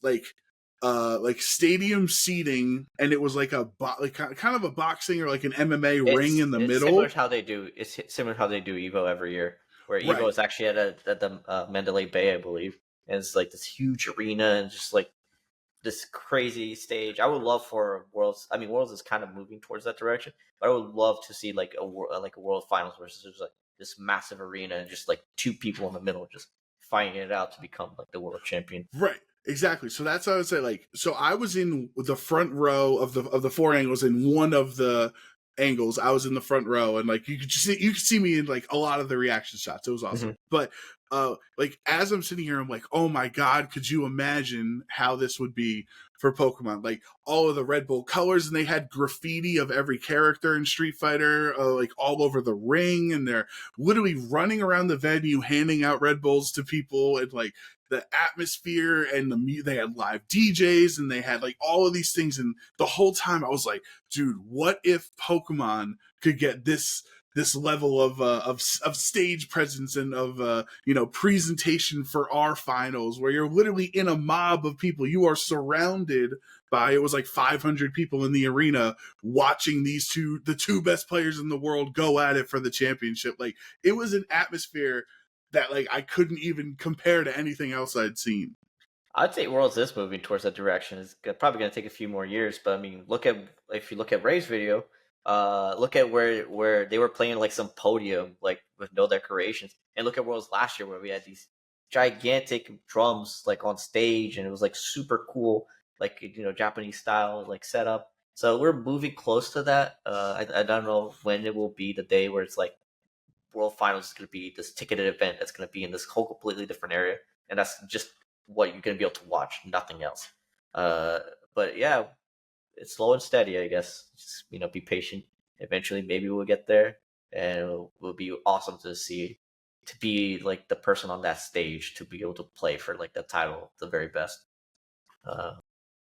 stadium seating, and it was like kind of a boxing or like an MMA ring in the middle. Similar to how they do. It's similar to how they do Evo every year, where Evo is actually at the Mandalay Bay, I believe, and it's like this huge arena and just like this crazy stage. I would love for Worlds. I mean, Worlds is kind of moving towards that direction, but I would love to see like a World Finals versus there's like this massive arena and just like 2 people in the middle just fighting it out to become like the world champion. Right. Exactly. So that's how I would say, so I was in the front row of the 4 angles. In one of the angles, I was in the front row, and you could see me in a lot of the reaction shots. It was awesome. But like as I'm sitting here, I'm like, oh my god, could you imagine how this would be for Pokemon? Like all of the Red Bull colors, and they had graffiti of every character in Street Fighter, like all over the ring, and they're literally running around the venue handing out Red Bulls to people, and like the atmosphere and they had live DJs and they had like all of these things, and the whole time I was like, dude, what if Pokemon could get this level of stage presence and of presentation for our finals, where you're literally in a mob of people, you are surrounded by, it was like 500 people in the arena watching the two best players in the world go at it for the championship. Like it was an atmosphere that like I couldn't even compare to anything else I'd seen. I'd say Worlds is moving towards that direction. It's probably going to take a few more years, but I mean, if you look at Ray's video, look at where they were playing like some podium, like with no decorations, and look at Worlds last year where we had these gigantic drums like on stage, and it was like super cool, like Japanese style like setup. So we're moving close to that. I don't know when it will be the day where it's like World Finals is going to be this ticketed event that's going to be in this whole completely different area, and that's just what you're going to be able to watch, nothing else. Uh, but yeah, it's slow and steady, I guess. Just be patient. Eventually, maybe we'll get there, and it'll be awesome to see, to be like the person on that stage, to be able to play for like the title, the very best. Uh,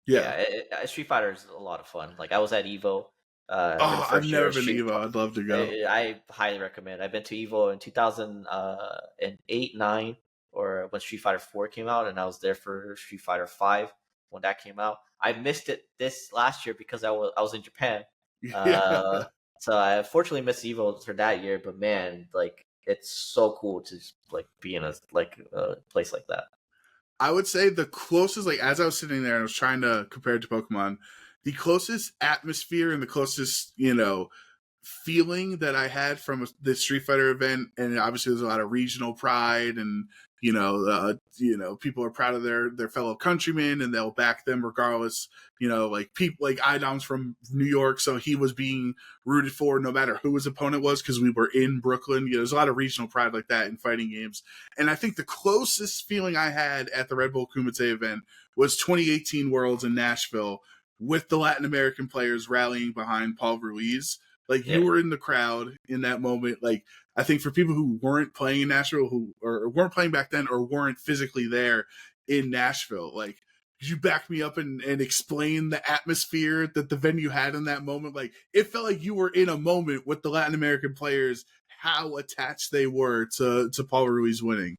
Yeah. yeah, Street Fighter is a lot of fun. Like I was at Evo for the Oh, I've first year never of been to Street. Evo. I'd love to go. I highly recommend. I've been to Evo in 2008, 9, or when Street Fighter 4 came out, and I was there for Street Fighter 5 when that came out. I missed it this last year because I was in Japan. Yeah. So I unfortunately missed Evo for that year. But man, like it's so cool to like be in a place like that. I would say the closest, like as I was sitting there and I was trying to compare it to Pokemon, the closest atmosphere and the closest, feeling that I had from the Street Fighter event, and obviously there's a lot of regional pride, and people are proud of their fellow countrymen, and they'll back them regardless. Like people like Idom's from New York, so he was being rooted for no matter who his opponent was because we were in Brooklyn. There's a lot of regional pride like that in fighting games, and I think the closest feeling I had at the Red Bull Kumite event was 2018 Worlds in Nashville with the Latin American players rallying behind Paul Ruiz. Like you Yeah. were in the crowd in that moment. Like I think for people who weren't playing in Nashville, or weren't playing back then, or weren't physically there in Nashville, like could you back me up and explain the atmosphere that the venue had in that moment? Like it felt like you were in a moment with the Latin American players, how attached they were to Paul Ruiz winning.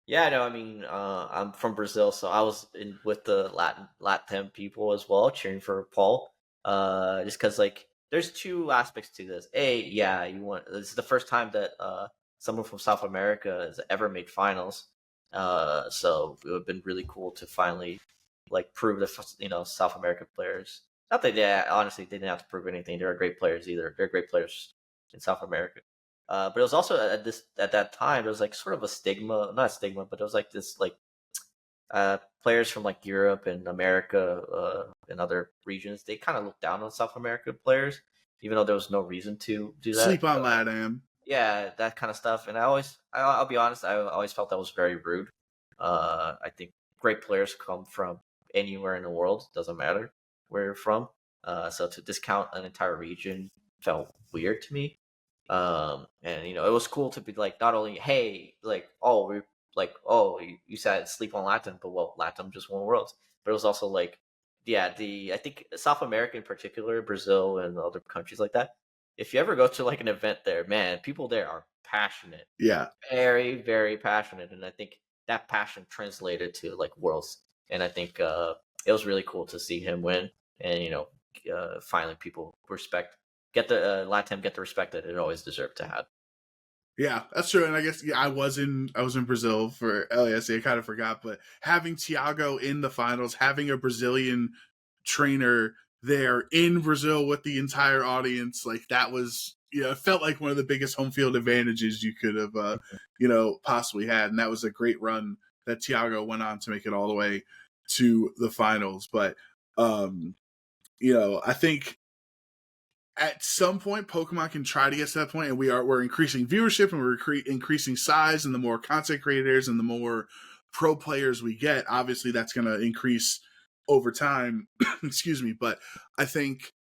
Yeah, no, I mean, I'm from Brazil, so I was with the Latin people as well, cheering for Paul. Just because like there's two aspects to this. Yeah, this is the first time that someone from South America has ever made finals. So it would have been really cool to finally like prove that South American players. Not that they honestly didn't have to prove anything. They're great players either. They're great players in South America. But it was also at that time there was like sort of a stigma, not a stigma, but it was like this like players from like Europe and America and other regions, they kind of looked down on South American players, even though there was no reason to do that. Sleep on LATAM. Yeah, that kind of stuff. And I'll be honest, I always felt that was very rude. I think great players come from anywhere in the world, doesn't matter where you're from. So to discount an entire region felt weird to me. And it was cool to be like, not only, hey, like, oh, we like, oh, you said sleep on Latin, but well, Latin just won Worlds. But it was also like, yeah, I think South America in particular, Brazil and other countries like that. If you ever go to like an event there, man, people there are passionate, Yeah. very, very passionate, and I think that passion translated to like Worlds. And I think it was really cool to see him win, and finally people get the Latam get the respect that it always deserved to have. Yeah, that's true. And I guess I was in Brazil for LASC. I kind of forgot, but having Thiago in the finals, having a Brazilian trainer there in Brazil with the entire audience, like that was, it felt like one of the biggest home field advantages you could have possibly had. And that was a great run that Thiago went on to make it all the way to the finals. But I think at some point Pokemon can try to get to that point, and we're increasing viewership and we're increasing size, and the more content creators and the more pro players we get, obviously that's going to increase over time. Excuse me, but I think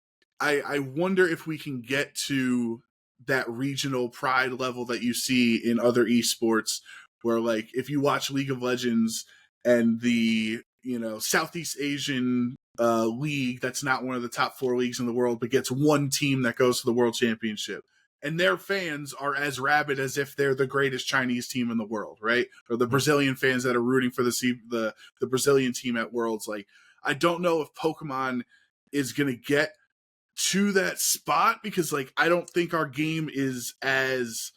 I wonder if we can get to that regional pride level that you see in other esports, where like if you watch League of Legends and the Southeast Asian league that's not one of the top 4 leagues in the world, but gets one team that goes to the world championship. And their fans are as rabid as if they're the greatest Chinese team in the world, right? Or the Brazilian fans that are rooting for the Brazilian team at Worlds. Like, I don't know if Pokemon is going to get to that spot because, like, I don't think our game is as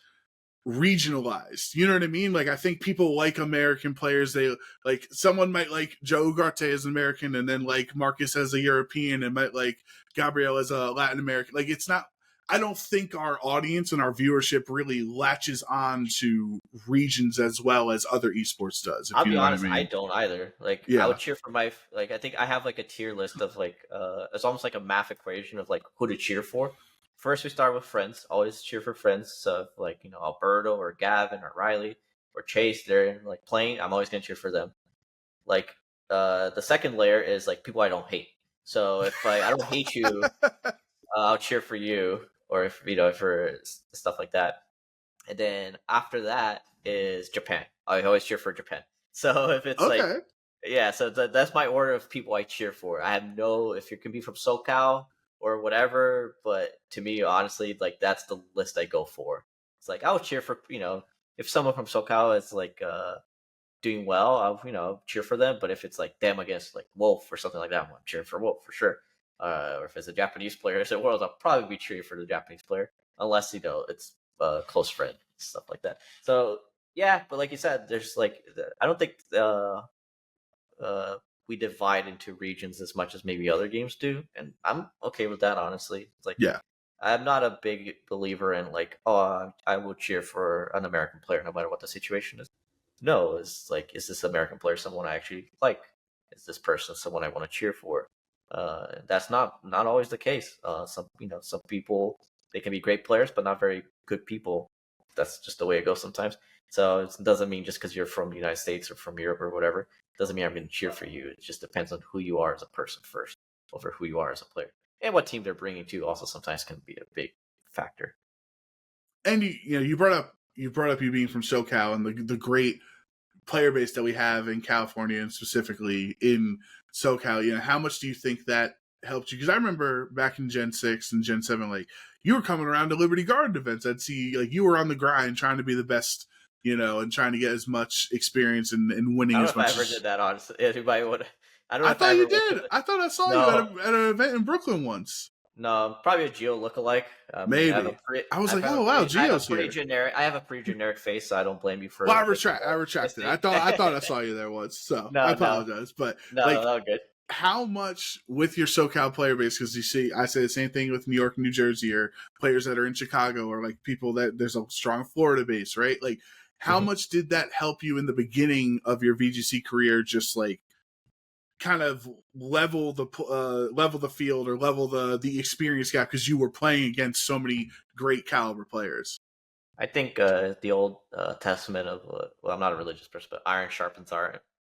regionalized. You know what I mean? Like, I think people like American players. They like, someone might like Joe Ugarte as an American, and then like Marcus as a European, and might like Gabriel as a Latin American. Like, it's not. I don't think our audience and our viewership really latches on to regions as well as other esports does. If I'll you be know what I honest, I mean? don't either. Like, I Yeah. would cheer for my like. I think I have like a tier list of like. It's almost like a math equation of like who to cheer for. First, we start with friends. Always cheer for friends. So, like, Alberto or Gavin or Riley or Chase, they're like playing. I'm always gonna cheer for them. Like, the second layer is like people I don't hate. So if I don't hate you, I'll cheer for you, or if for stuff like that. And then after that is Japan. I always cheer for Japan. So if it's like, Okay. yeah, so that's my order of people I cheer for. I have no, if you can be from SoCal or whatever, but to me, honestly, like that's the list I go for. It's like I would cheer for, if someone from SoCal is like doing well, I'll cheer for them. But if it's like them against like Wolf or something like that, I'm cheering for Wolf for sure. Or if it's a Japanese player at Worlds, I'll probably be cheering for the Japanese player, unless it's a close friend, stuff like that. So yeah, but like you said, there's like I don't think we divide into regions as much as maybe other games do, and I'm okay with that. Honestly, it's like Yeah. I'm not a big believer in like, oh, I will cheer for an American player no matter what the situation is. No, it's like, is this American player someone I actually like? Is this person someone I want to cheer for? That's not always the case. Some people, they can be great players but not very good people. That's just the way it goes sometimes. So it doesn't mean just because you're from the United States or from Europe or whatever, doesn't mean I'm going to cheer for you. It just depends on who you are as a person first, over who you are as a player, and what team they're bringing to. Also, sometimes can be a big factor. And you brought up you being from SoCal and the great player base that we have in California and specifically in SoCal. How much do you think that helped you? Because I remember back in Gen 6 and Gen 7, like, you were coming around to Liberty Garden events. I'd see, like, you were on the grind trying to be the best, and trying to get as much experience and winning I don't as know if I much ever as. did that, honestly. Anybody would. I don't know I if I thought ever you went to did. I thought I saw you No, at an event in Brooklyn once. no, probably a Geo lookalike. I mean, Maybe. I was like, oh wow, I have a Gio's pretty here. generic. I have a pretty generic face, so I don't blame you Well, for thinking I that. retracted. I thought I saw you there once, so I No, no, apologize. But no, like, no, good. how much with your SoCal player base? Because you see, I say the same thing with New York, New Jersey, or players that are in Chicago, or like people that there's a strong Florida base, right? Like, how Mhm. much did that help you in the beginning of your VGC career? Just like kind of level the field or level the experience gap because you were playing against so many great caliber players. I think the old testament of well, I'm not a religious person, but iron sharpens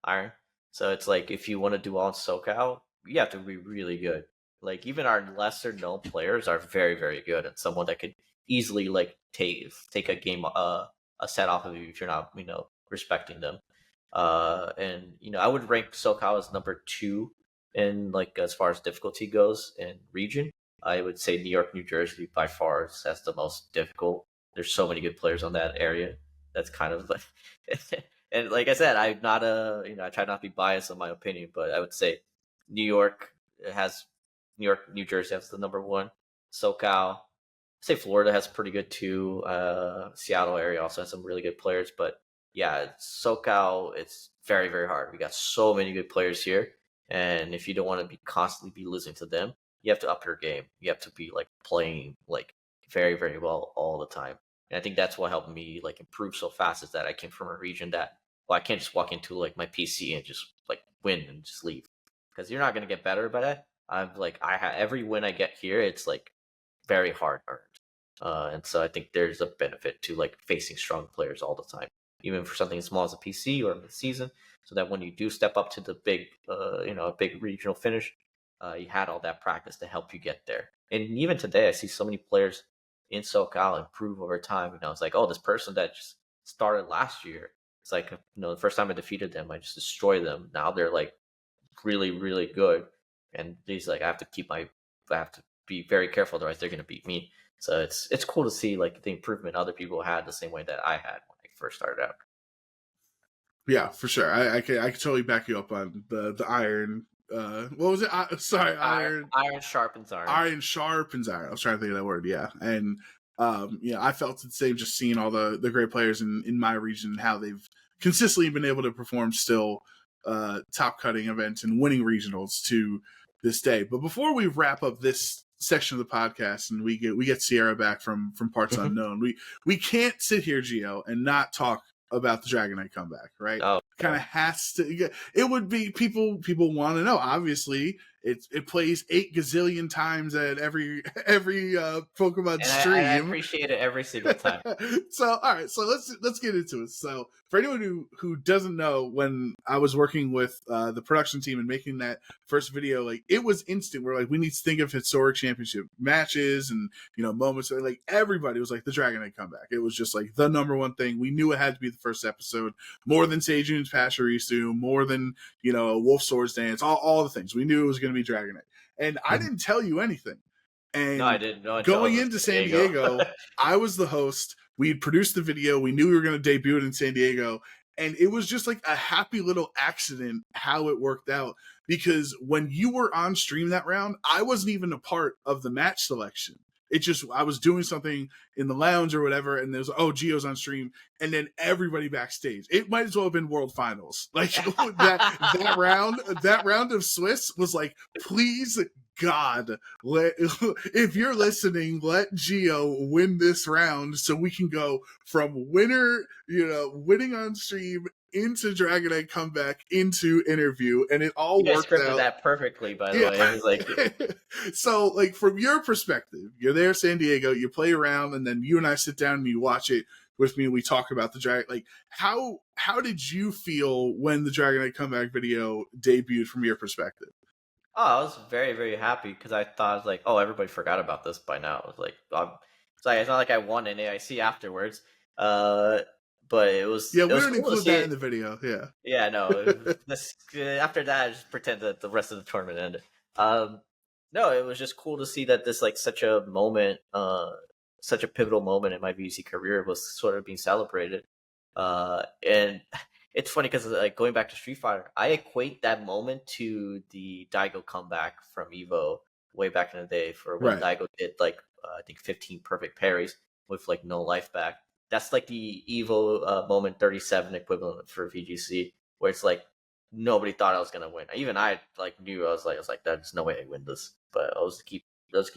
iron. So it's like if you want to do well in SoCal, you have to be really good. Like even our lesser known players are very very good, and someone that could easily like take a game a set off of you if you're not respecting them. And I would rank SoCal as number 2 in like as far as difficulty goes in region. I would say New York, New Jersey by far has the most difficult. There's so many good players on that area. That's kind of like, and like I said, I'm not I try not to be biased in my opinion, but I would say New York has New Jersey has the number 1. SoCal, I say Florida has pretty good too. Seattle area also has some really good players, but yeah, SoCal, it's very very hard. We got so many good players here, and if you don't want to be constantly be losing to them, you have to up your game. You have to be like playing like very very well all the time. And I think that's what helped me like improve so fast is that I came from a region that, well, I can't just walk into like my PC and just like win and just leave because you're not gonna get better by that. I'm like every win I get here, it's like very hard earned. And so I think there's a benefit to like facing strong players all the time, even for something as small as a PC or a season, so that when you do step up to the big, a big regional finish, you had all that practice to help you get there. And even today, I see so many players in SoCal improve over time. It's like, oh, this person that just started last year, it's like, the first time I defeated them, I just destroyed them. Now they're like really, really good. And he's like, I have to be very careful, otherwise they're going to beat me. So it's cool to see like the improvement other people had the same way that I had when I first started out. Yeah, for sure. I can totally back you up on the iron. What was it? Sorry, iron. Iron sharpens iron. Iron sharpens iron. I was trying to think of that word. Yeah, and I felt the same just seeing all the great players in my region and how they've consistently been able to perform still top cutting events and winning regionals to this day. But before we wrap up this section of the podcast and we get Sierra back from Parts Unknown, we can't sit here, Gio, and not talk about the Dragon Knight comeback, right? Oh, kind of has to. It would be people want to know. Obviously, it plays 8 gazillion times at every Pokemon stream. I appreciate it every single time. So all right, so let's get into it. So for anyone who doesn't know, when I was working with the production team and making that first video, like it was instant. We're like, we need to think of historic championship matches and moments. Like everybody was like the Dragon Knight comeback. It was just like the number one thing. We knew it had to be the first episode, more than Seijune's Pachirisu, more than Wolf Swords Dance, all the things. We knew it was going to be Dragon Knight, and I didn't tell you anything. And no, I didn't know. Going into San Diego, I was the host. We had produced the video. We knew we were going to debut it in San Diego. And it was just like a happy little accident how it worked out. Because when you were on stream that round, I wasn't even a part of the match selection. It just, I was doing something in the lounge or whatever, and there's, Gio's on stream, and then everybody backstage. It might as well have been World Finals. Like that round of Swiss was like, please God, if you're listening, let Gio win this round so we can go from winner, winning on stream into Dragon Knight comeback into interview, and it all worked out. That perfectly, by the way. It was like, so, like from your perspective, you're there, San Diego, you play around, and then you and I sit down and you watch it with me, and we talk about the Dragon. Like, how did you feel when the Dragon Knight comeback video debuted from your perspective? Oh, I was very, very happy because I thought, I was like, oh, everybody forgot about this by now. It was like, it's not like I won an AIC afterwards. But it was. Yeah, we don't include that in the video. Yeah. Yeah, no. After that, I just pretend that the rest of the tournament ended. No, it was just cool to see that this like such a moment, such a pivotal moment in my VGC career was sort of being celebrated. And it's funny because like going back to Street Fighter, I equate that moment to the Daigo comeback from Evo way back in the day for when Daigo did like I think 15 perfect parries with like no life back. That's like the Evo moment 37 equivalent for VGC, where it's like nobody thought I was gonna win. Even I like knew I was like, there's no way I win this. But I'll just keep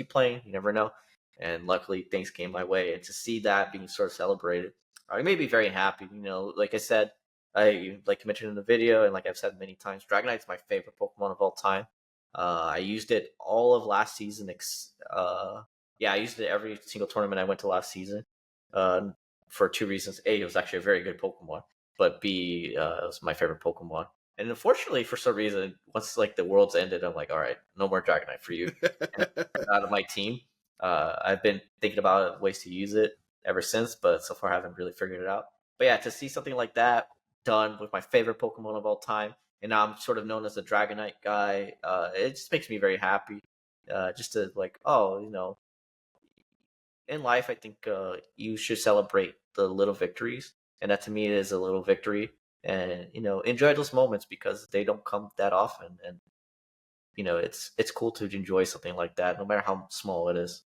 playing. You never know. And luckily things came my way, and to see that being sort of celebrated, it made me very happy. Like I said, I like mentioned in the video, and like I've said many times, Dragonite's my favorite Pokemon of all time. I used it all of last season. I used it every single tournament I went to last season. For 2 reasons. A, it was actually a very good Pokemon, but B, it was my favorite Pokemon. And unfortunately, for some reason, once like the world's ended, I'm like, all right, no more Dragonite for you. Out of my team. I've been thinking about ways to use it ever since, but so far I haven't really figured it out. But yeah, to see something like that done with my favorite Pokemon of all time, and now I'm sort of known as a Dragonite guy, it just makes me very happy. Just to like, in life, I think you should celebrate the little victories, and that to me is a little victory. And enjoy those moments because they don't come that often, and it's cool to enjoy something like that, no matter how small it is.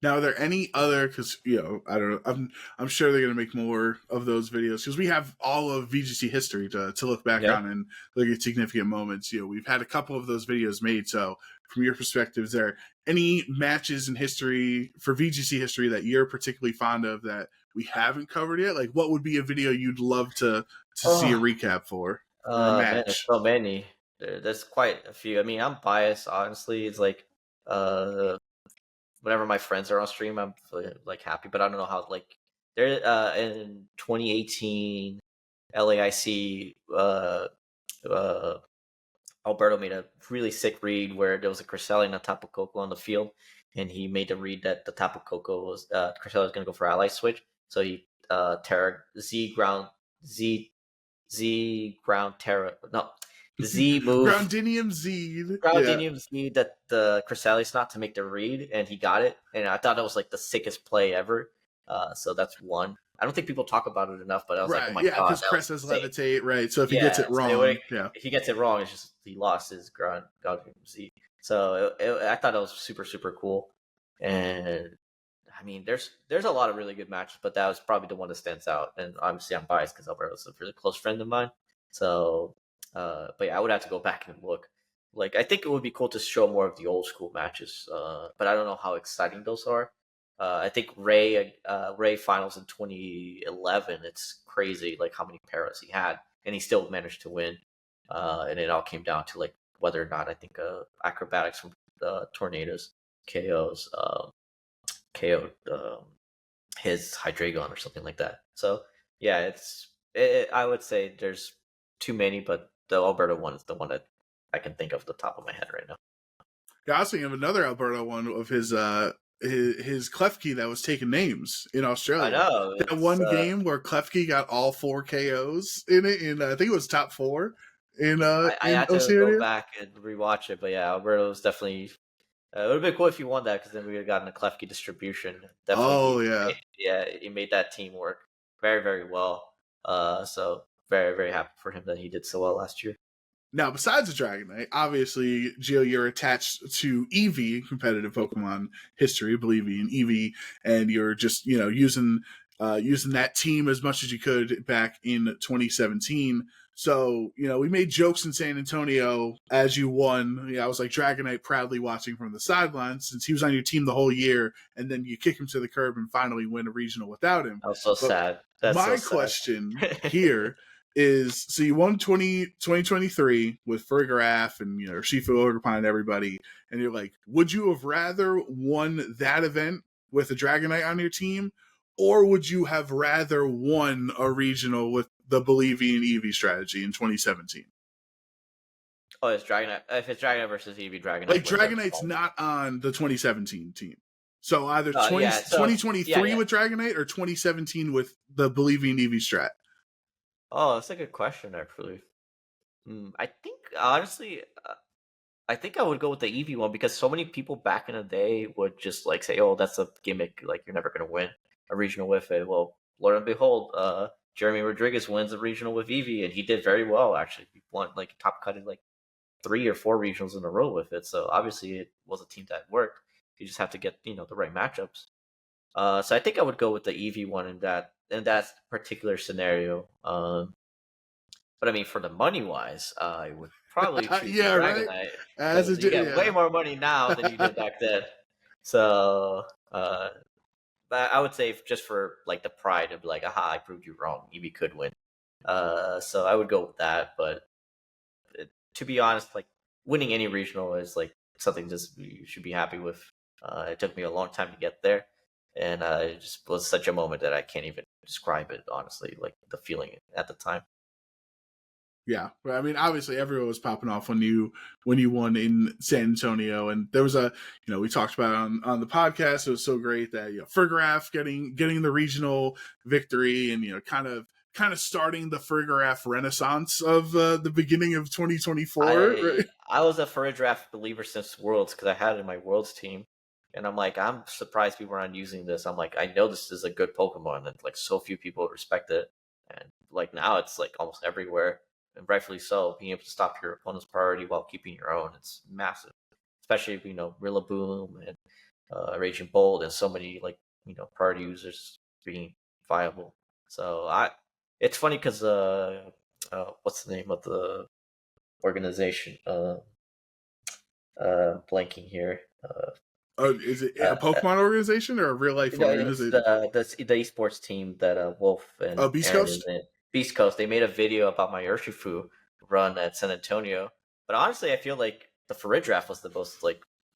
Now, are there any other? Because I don't know. I'm sure they're going to make more of those videos because we have all of VGC history to look back on and look at significant moments. We've had a couple of those videos made. So, from your perspective, is there any matches in history for VGC history that you're particularly fond of that we haven't covered yet? Like, what would be a video you'd love to see a recap for? Or a match? Man, there's so many. There's quite a few. I mean, I'm biased, honestly. It's like, whenever my friends are on stream, I'm like happy. But I don't know how like there in 2018 LAIC Alberto made a really sick read where there was a Cresselia and a Tapu Koko on the field, and he made the read that the Tapu Koko was Cresselia was going to go for ally switch, so he Terra Z ground Terra no Z move Groundinium Z. Yeah. Groundinium Z that the Cresselia not to make the read, and he got it, and I thought that was like the sickest play ever. So that's one. I don't think people talk about it enough, but I was like, oh Right. my Yeah, god, because that was Cress has insane. levitate, right? So if he gets Yeah, it so wrong, yeah. if he gets it wrong, it's just he lost his ground Z. So I thought that was super super cool, and I mean, there's a lot of really good matches, but that was probably the one that stands out. And obviously, I'm biased because Alberto's a really close friend of mine. So, but yeah, I would have to go back and look. Like, I think it would be cool to show more of the old school matches, but I don't know how exciting those are. I think Ray finals in 2011. It's crazy, like how many paras he had, and he still managed to win. And it all came down to like whether or not I think acrobatics from tornadoes, KOs, KO'd his Hydreigon or something like that. So yeah, I would say there's too many, but the Alberta one is the one that I can think of the top of my head right now. Yeah, I was thinking of another Alberta one of his Klefki that was taking names in Australia. I know That one game where Klefki got all 4 KOs in it, and I think it was top 4 in I had to Oceania. go back and rewatch it, but yeah, Alberta was definitely. It would have been cool if you won that because then we would have gotten a Klefki distribution. Definitely, Oh yeah, he made that team work very very well. So very very happy for him that he did so well last year. Now, besides the Dragonite, obviously, Gio, you're attached to Eevee, competitive Pokemon history, believe me, in Eevee, and you're just using that team as much as you could back in 2017. So we made jokes in San Antonio as you won. I was like Dragonite proudly watching from the sidelines since he was on your team the whole year, and then you kick him to the curb and finally win a regional without him. That was so sad. That's my so question sad. here is, so you won 2023 with Fergraf and Shifu, Ogerpine, and everybody, and you're like, would you have rather won that event with a Dragonite on your team, or would you have rather won a regional with the Bolivian Eevee strategy in 2017? Oh, it's Dragonite. If it's Dragonite versus Eevee, Dragonite. Like Dragonite's not on the 2017 team. So either 2023 with Dragonite or 2017 with the Bolivian Eevee strat. Oh, that's a good question, actually. I think, honestly, I think I would go with the Eevee one because so many people back in the day would just like say, oh, that's a gimmick. Like, you're never going to win a regional with it. Well, Lord and behold, Jeremy Rodriguez wins a regional with Eevee, and he did very well, actually. He won, like, top cutted, like, 3 or 4 regionals in a row with it. So obviously it was a team that worked. You just have to get, the right matchups. So I think I would go with the Eevee one in that particular scenario. But I mean, for the money wise, I would probably choose Dragonite. Right? As you get way more money now than you did back then. So I would say just for like the pride of like, aha, I proved you wrong. Eevee could win. So I would go with that. But to be honest, like winning any regional is like something just you should be happy with. It took me a long time to get there, and it just was such a moment that I can't even describe it, honestly, like the feeling at the time. Yeah, I mean, obviously everyone was popping off when you won in San Antonio, and there was we talked about it on the podcast. It was so great that Fergraf getting the regional victory, and kind of starting the Fergraf renaissance of the beginning of 2024. I was a Fergraf believer since Worlds because I had it in my Worlds team, and I'm like, I'm surprised people aren't using this. I'm like, I know this is a good Pokemon, and like so few people respect it, and like now it's like almost everywhere. And rightfully so, being able to stop your opponent's priority while keeping your own, it's massive. Especially if Rillaboom and Raging Bolt and so many priority users being viable. So it's funny because what's the name of the organization? Blanking here. Is it a Pokemon organization or a real life organization? It's the esports team that Wolf and Beast Aaron Coast. Beast Coast. They made a video about my Urshifu run at San Antonio. But honestly, I feel like the Farigiraf was the most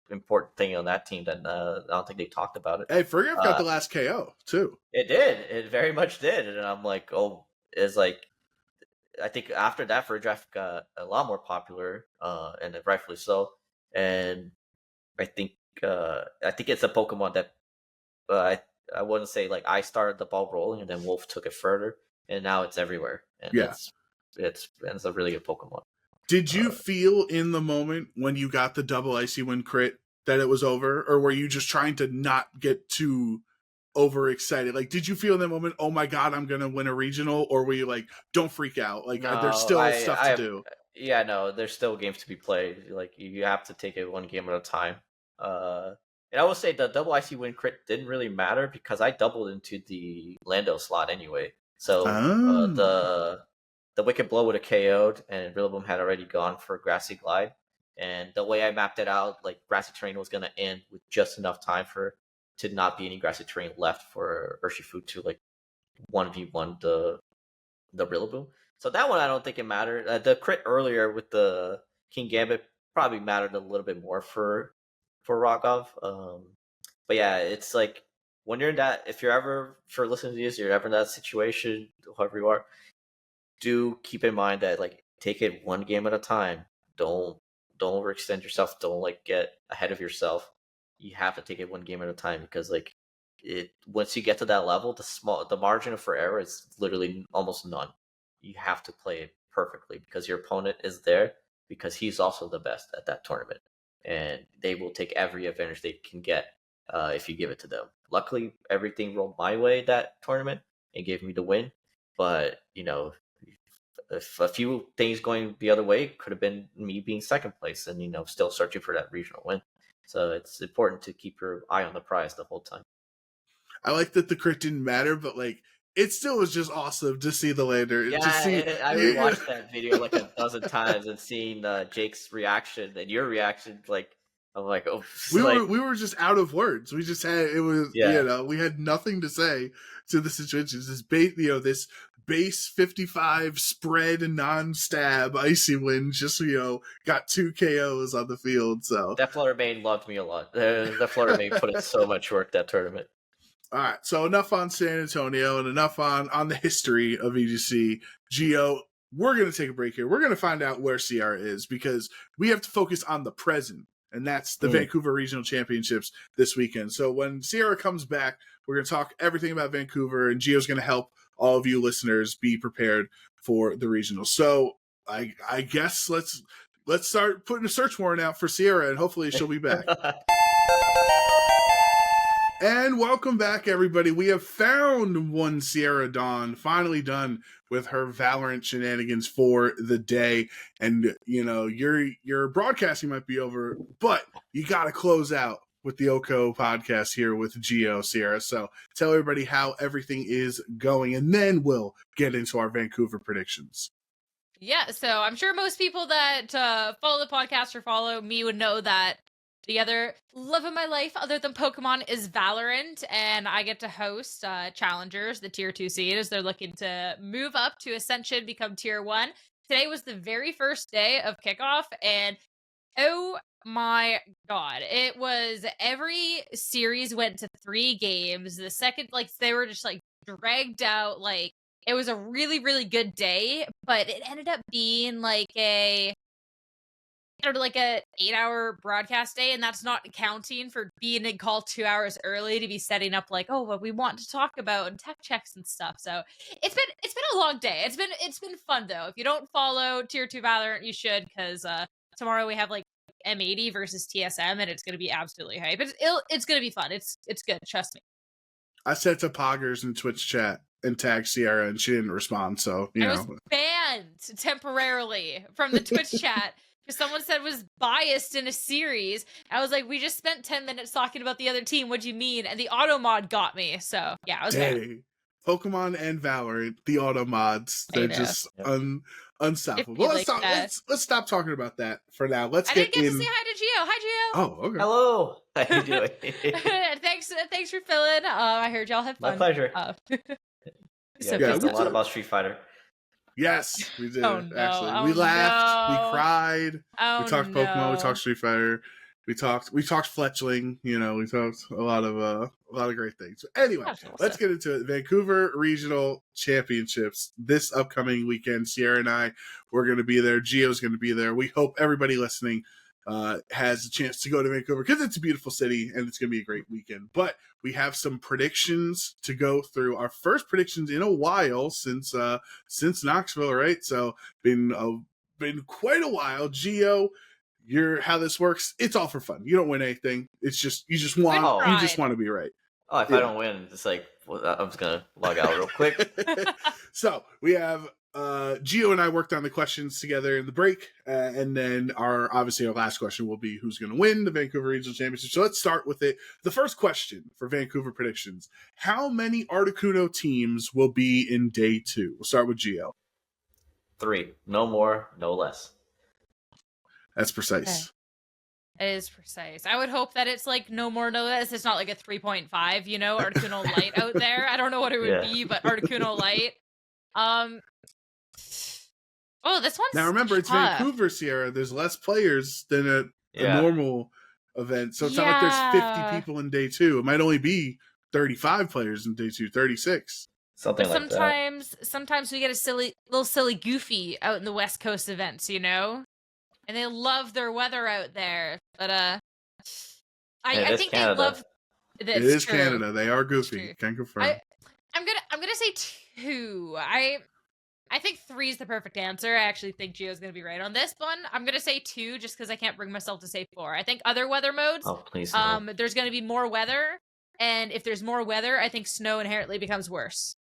important thing on that team that I don't think they talked about it. Hey, Fergiev got the last KO too. It did. It very much did. And I'm like, oh, it's like, I think after that, Fergiev got a lot more popular, and rightfully so. And I think it's a Pokemon that I wouldn't say like I started the ball rolling and then Wolf took it further, and now it's everywhere. And it's a really good Pokemon. Did you feel in the moment when you got the double Icy Wind crit that it was over, or were you just trying to not get too overexcited? Like, did you feel in that moment, oh my god, I'm gonna win a regional, or were you like, don't freak out, like No, there's still stuff to do? Yeah, no, there's still games to be played. Like you have to take it one game at a time. And I will say the double IC win crit didn't really matter because I doubled into the Lando slot anyway. So the Wicked Blow would have KO'd, and Rillaboom had already gone for Grassy Glide. And the way I mapped it out, like Grassy Terrain was going to end with just enough time to not be any Grassy Terrain left for Urshifu to like 1v1 the Rillaboom. So that one I don't think it mattered. The crit earlier with the King Gambit probably mattered a little bit more for Rogov. But yeah, it's like when you're in that, if you're ever, for listening to this, you're ever in that situation, whoever you are, do keep in mind that like take it one game at a time. Don't overextend yourself. Don't like get ahead of yourself. You have to take it one game at a time because like once you get to that level, the margin for error is literally almost none. You have to play it perfectly because your opponent is there because he's also the best at that tournament, and they will take every advantage they can get if you give it to them. Luckily, everything rolled my way that tournament and gave me the win. But if a few things going the other way, could have been me being second place and still searching for that regional win. So it's important to keep your eye on the prize the whole time. I like that the crit didn't matter, but like it still was just awesome to see the lander. Yeah, I rewatched that video like a dozen times and seeing Jake's reaction and your reaction. Like I'm like, oh, we were just out of words. We just had we had nothing to say to the situation. This base 55 spread and non-stab Icy Wind just got 2 KOs on the field. So that Flutter Mane loved me a lot. That Flutter Mane put in so much work that tournament. All right, so enough on San Antonio and enough on the history of VGC. Gio, we're going to take a break here. We're going to find out where Sierra is because we have to focus on the present, and that's the Vancouver Regional Championships this weekend. So when Sierra comes back, we're going to talk everything about Vancouver, and Gio's going to help all of you listeners be prepared for the regional. So I guess let's start putting a search warrant out for Sierra, and hopefully she'll be back. And welcome back, everybody. We have found one Sierra Dawn, finally done with her Valorant shenanigans for the day. And, your broadcasting might be over, but you got to close out with the OHKO podcast here with Gio, Sierra. So tell everybody how everything is going, and then we'll get into our Vancouver predictions. Yeah, so I'm sure most people that follow the podcast or follow me would know that the other love of my life other than Pokemon is Valorant, and I get to host Challengers, the Tier 2 seed, as they're looking to move up to Ascension, become Tier 1. Today was the very first day of kickoff, and oh my god, it was every series went to 3 games. The second, they were just, dragged out. It was a really, really good day, but it ended up being, a 8-hour broadcast day, and that's not counting for being in call 2 hours early to be setting up what we want to talk about and tech checks and stuff. So it's been a long day. It's been fun though. If you don't follow Tier 2 Valorant, you should, because tomorrow we have M80 versus TSM, and it's gonna be absolutely hype. It's gonna be fun. It's good. Trust me. I said to Poggers in Twitch chat and tagged Sierra, and she didn't respond. So I was banned temporarily from the Twitch chat. Because someone said was biased in a series. I was like, we just spent 10 minutes talking about the other team. What do you mean? And the auto mod got me. So yeah, I was bad. Pokemon and Valorant, the auto mods, they're just unstoppable. Let's stop talking about that for now. I didn't get to say hi to Gio. Hi, Gio. Oh, okay. Hello. How you doing? Thanks for filling. I heard y'all have fun. My pleasure. So we talked a lot about Street Fighter. Yes, we did. Oh, no. Actually, we laughed, we cried, we talked Pokemon, we talked Street Fighter. We talked fletchling, we talked a lot of great things. Anyway, let's get into it. Vancouver Regional Championships this upcoming weekend. Sierra and I, we're going to be there. Gio's going to be there. We hope everybody listening has a chance to go to Vancouver because it's a beautiful city and it's going to be a great weekend. But we have some predictions to go through. Our first predictions in a while since Knoxville, right? So been quite a while. Gio, how this works, it's all for fun. You don't win anything. It's just you just want to be right. Oh, if I don't win, it's like I'm just gonna log out real quick. So we have Gio and I worked on the questions together in the break, and then our last question will be who's going to win the Vancouver Regional Championship. So let's start with it. The first question for Vancouver predictions: how many Articuno teams will be in day 2? We'll start with Gio. 3, no more, no less. That's precise. Okay. It is precise. I would hope that it's like no more, no less. It's not like a 3.5, Articuno Light out there. I don't know what it would be, but Articuno Light. This one's now. Remember, it's tough. Vancouver, Sierra. There's less players than a normal event, so it's not like there's 50 people in day 2. It might only be 35 players in day 2, 36. Something like that. Sometimes we get a little silly goofy out in the West Coast events, and they love their weather out there. But I think Canada. they love. It is true. Canada. They are goofy. Can confirm. I'm gonna say 2. I think 3 is the perfect answer. I actually think Gio's gonna be right on this one. I'm gonna say 2 just because I can't bring myself to say 4. I think other weather modes. Oh, please. No. There's gonna be more weather, and if there's more weather, I think snow inherently becomes worse.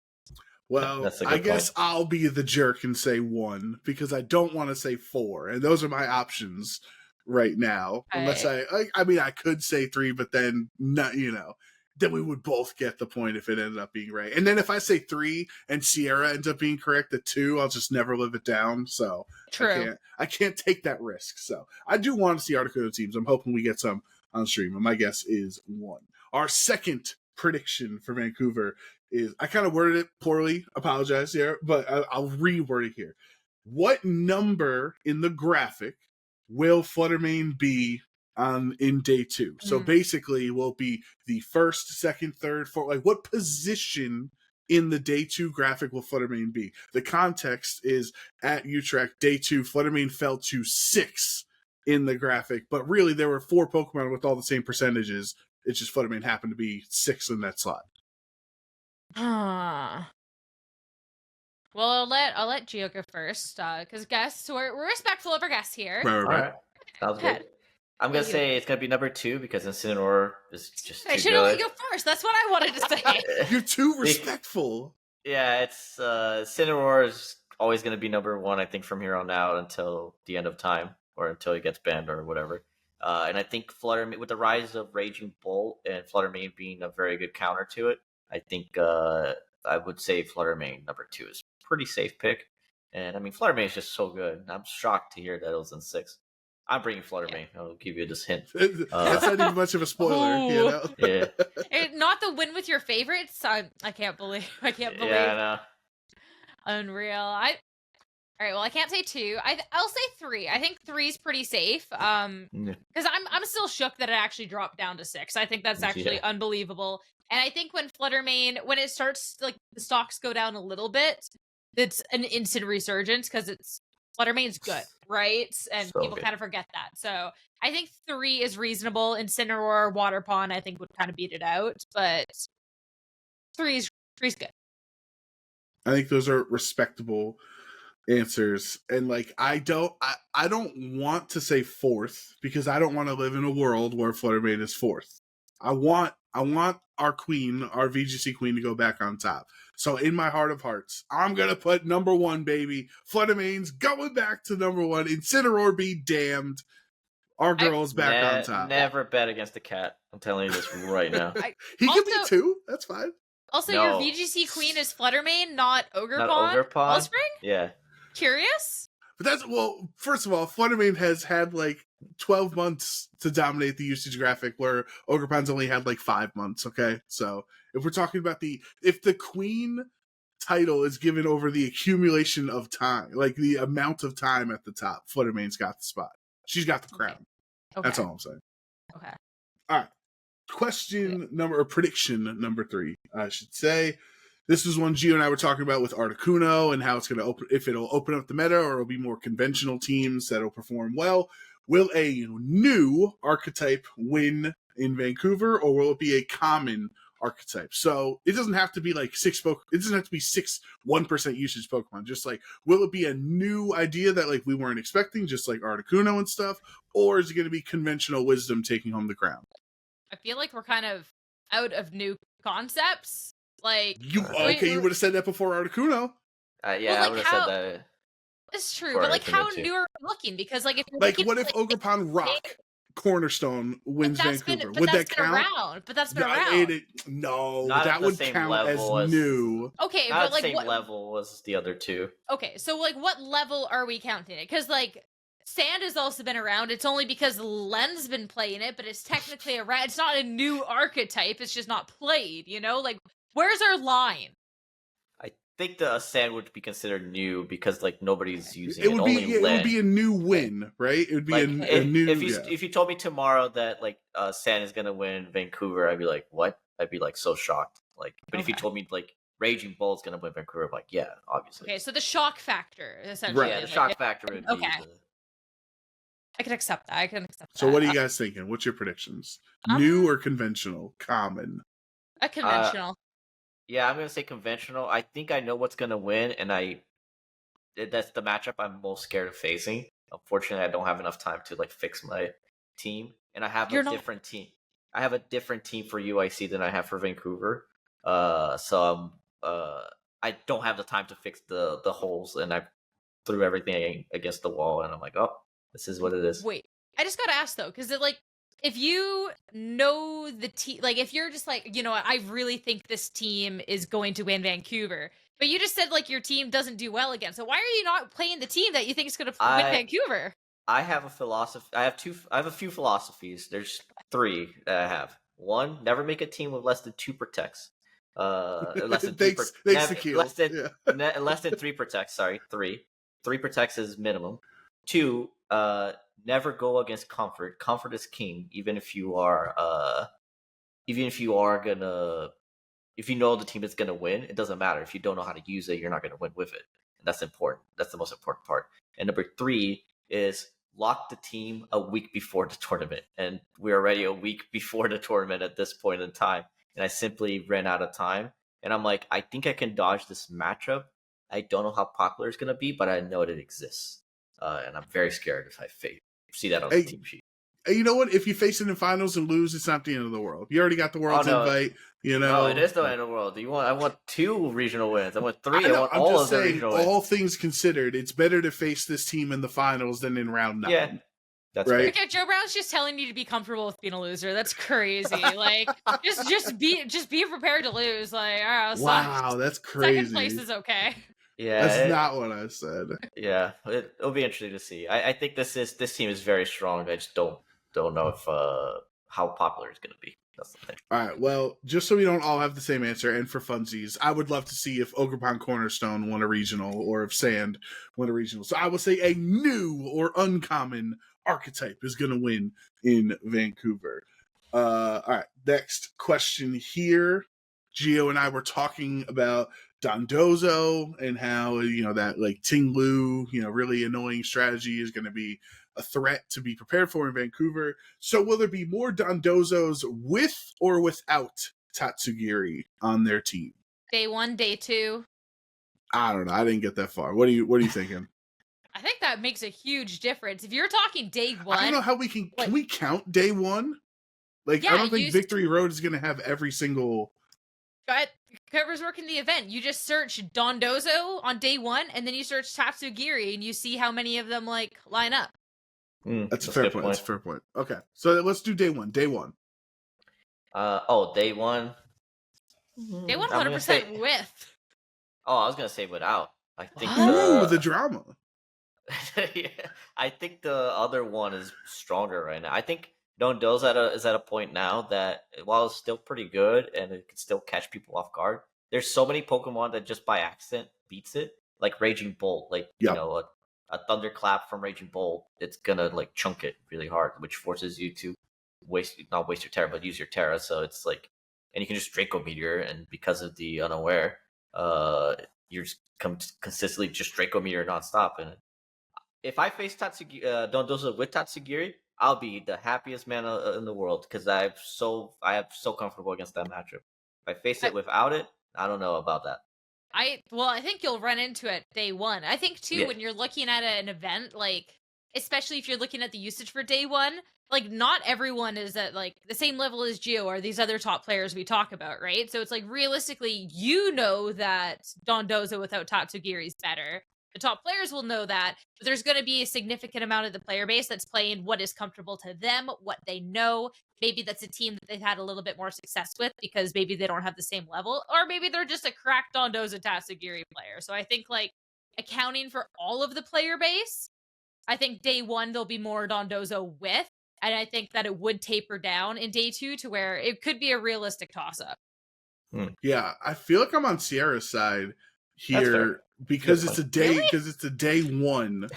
Well, I guess I'll be the jerk and say 1 because I don't want to say 4, and those are my options right now. Unless I could say 3, but then not, then we would both get the point if it ended up being right. And then if I say 3 and Sierra ends up being correct at 2, I'll just never live it down. So true. I can't take that risk. So I do want to see Articuno teams. I'm hoping we get some on stream, and my guess is 1. Our second prediction for Vancouver is, I kind of worded it poorly, apologize here, but I'll reword it here. What number in the graphic will Fluttermane be in day 2? So basically will be the first, second, third, fourth, like what position in the day 2 graphic will Fluttermane be? The context is at Utrecht, day 2, Fluttermane fell to 6 in the graphic, but really there were 4 Pokemon with all the same percentages. It's just Fluttermane happened to be 6 in that slot. Well, I'll let Gio go first, because guests, we're respectful of our guests here. Right. Sounds good. I'm gonna say it's gonna be number 2 because Incineroar is just. I should only go first. That's what I wanted to say. You're too respectful. Yeah, it's Incineroar is always gonna be number 1. I think from here on out until the end of time or until he gets banned or whatever. And I think Fluttermane, with the rise of Raging Bolt and Fluttermane being a very good counter to it, I think I would say Fluttermane number 2 is a pretty safe pick. And I mean, Fluttermane is just so good. I'm shocked to hear that it was in 6. I'm bringing Fluttermane. Yeah. I'll give you this hint. That's not even much of a spoiler, Yeah. Not the win with your favorites. I can't believe. Yeah, I know. Unreal. All right. Well, I can't say 2. I'll say 3. I think 3 is pretty safe. Because I'm still shook that it actually dropped down to 6. I think that's actually unbelievable. And I think when when it starts, like, the stocks go down a little bit, it's an instant resurgence because Fluttermane's good, right? And so people kind of forget that. So I think 3 is reasonable. Incineroar, Water Pond, I think would kind of beat it out, but 3's good. I think those are respectable answers. And like, I don't want to say 4th because I don't want to live in a world where Fluttermane is 4th. I want our queen, our VGC queen, to go back on top. So in my heart of hearts, I'm going to put number 1, baby. Fluttermane's going back to number 1. Incineroar be damned. Our girl is back on top. Never bet against the cat. I'm telling you this right now. He can be 2. That's fine. Also, your VGC queen is Fluttermane, not Ogerpon? Wellspring? Yeah. Curious? But first of all, Fluttermane has had like 12 months to dominate the usage graphic, where Ogerpon's only had like 5 months, okay? So if we're talking about if the queen title is given over the accumulation of time, like the amount of time at the top, Fluttermane's got the spot. She's got the crown. Okay. That's all I'm saying. Okay. All right. Prediction number 3, I should say. This is one Gio and I were talking about with Articuno and how it's going to open, if it'll open up the meta or it'll be more conventional teams that'll perform well. Will a new archetype win in Vancouver, or will it be a common archetype? So it doesn't have to be like it doesn't have to be 1% usage Pokemon. Just like, will it be a new idea that like we weren't expecting, just like Articuno and stuff, or is it going to be conventional wisdom taking home the crown? I feel like we're kind of out of new concepts. Like you would have said that before Articuno. Yeah, I would have said that. It's true, but like, how new are we looking? Because like, if you're like, what if Ogerpon Rock Cornerstone wins Vancouver? Would that count? But that's been around. No, not that would count as new. Okay, not but like the same level as the other two. Okay, so like, what level are we counting it? Because like, Sand has also been around. It's only because Len's been playing it, but it's technically it's not a new archetype. It's just not played. You know, like, where's our line? I think the Sand would be considered new because like nobody's using it. It would be a new win, right? It would be like, a new. If you told me tomorrow that like Sand is gonna win Vancouver, I'd be like, what? I'd be like so shocked. Like, but if you told me like Raging Bull's gonna win Vancouver, I'm like, yeah, obviously. Okay, so the shock factor, essentially. Right. Yeah, the shock factor would be. I can accept that. So what are you guys thinking? What's your predictions? New or conventional? Common? A conventional. Yeah, I'm going to say conventional. I think I know what's going to win, and that's the matchup I'm most scared of facing. Unfortunately, I don't have enough time to like fix my team, and I have different team. I have a different team for UIC than I have for Vancouver. So I don't have the time to fix the holes, and I threw everything against the wall, and I'm like, oh, this is what it is. Wait, I just gotta ask though, because like, if you know the team, like if you're just like, you know what, I really think this team is going to win Vancouver, but you just said like your team doesn't do well again. So why are you not playing the team that you think is going to win Vancouver? I have a philosophy. I have a few philosophies. There's 3 that I have. 1, never make a team with less than 2 protects. Less than less than 3 protects. Sorry, 3 protects is minimum. 2, never go against comfort. Comfort is king, even if you are gonna, if you know the team is gonna win, it doesn't matter. If you don't know how to use it, you're not gonna win with it. And that's important. That's the most important part. And number 3 is lock the team a week before the tournament. And we're already a week before the tournament at this point in time. And I simply ran out of time. And I'm like, I think I can dodge this matchup. I don't know how popular it's gonna be, but I know it exists. And I'm very scared if I see that on the team sheet. You know what? If you face it in finals and lose, it's not the end of the world. You already got the world's invite. You know, no, it is the end of the world. I want 2 regional wins. I want 3. I want all of the regional wins. All things considered, it's better to face this team in the finals than in round 9. Yeah, that's right. Okay, Joe Brown's just telling you to be comfortable with being a loser. That's crazy. Like, just be prepared to lose. Like, wow, that's crazy. Second place is okay. Yeah, that's not what I said. Yeah, it'll be interesting to see. I think this team is very strong. I just don't know if how popular it's going to be. That's the thing. All right. Well, just so we don't all have the same answer, and for funsies, I would love to see if Ogerpon Cornerstone won a regional or if Sand won a regional. So I will say a new or uncommon archetype is going to win in Vancouver. All right. Next question here. Gio and I were talking about Dondozo and how, you know, that like Ting Lu, you know, really annoying strategy is going to be a threat to be prepared for in Vancouver. So will there be more Dondozos with or without Tatsugiri on their team? Day 1, day 2. I don't know. I didn't get that far. What are you thinking? I think that makes a huge difference. If you're talking day 1, I don't know how we can we count day 1? Like, yeah, I don't think Victory Road is going to have every single. But whoever's working the event, you just search Dondozo on day 1, and then you search Tatsugiri, and you see how many of them like line up. That's a fair point. That's a fair point. Okay, so let's do day 1. Day 1. Day 1. Day 1, 100% with. Oh, I was gonna say without. I think the drama. Yeah, I think the other one is stronger right now. I think Dondozo is at a point now that while it's still pretty good and it can still catch people off guard, there's so many Pokemon that just by accident beats it. Like Raging Bolt, you know, a Thunderclap from Raging Bolt, it's gonna like chunk it really hard, which forces you to not waste your Terra, but use your Terra. So it's like, and you can just Draco Meteor, and because of the unaware, you're just consistently just Draco Meteor nonstop. And if I face Dondozo with Tatsugiri, I'll be the happiest man in the world because I am so comfortable against that matchup. If I face it without it, I don't know about that. I think you'll run into it day one. I think too, when you're looking at an event, like especially if you're looking at the usage for day one, like not everyone is at like the same level as Gio or these other top players we talk about, right? So it's like realistically, you know that Dondozo without Tatsugiri is better. The top players will know that, but there's going to be a significant amount of the player base that's playing what is comfortable to them, what they know. Maybe that's a team that they've had a little bit more success with because maybe they don't have the same level, or maybe they're just a cracked Dondozo Tatsugiri player. So I think like accounting for all of the player base, I think day one there'll be more Dondozo with, and I think that it would taper down in day two to where it could be a realistic toss-up. Yeah, I feel like I'm on Sierra's side here because it's a day one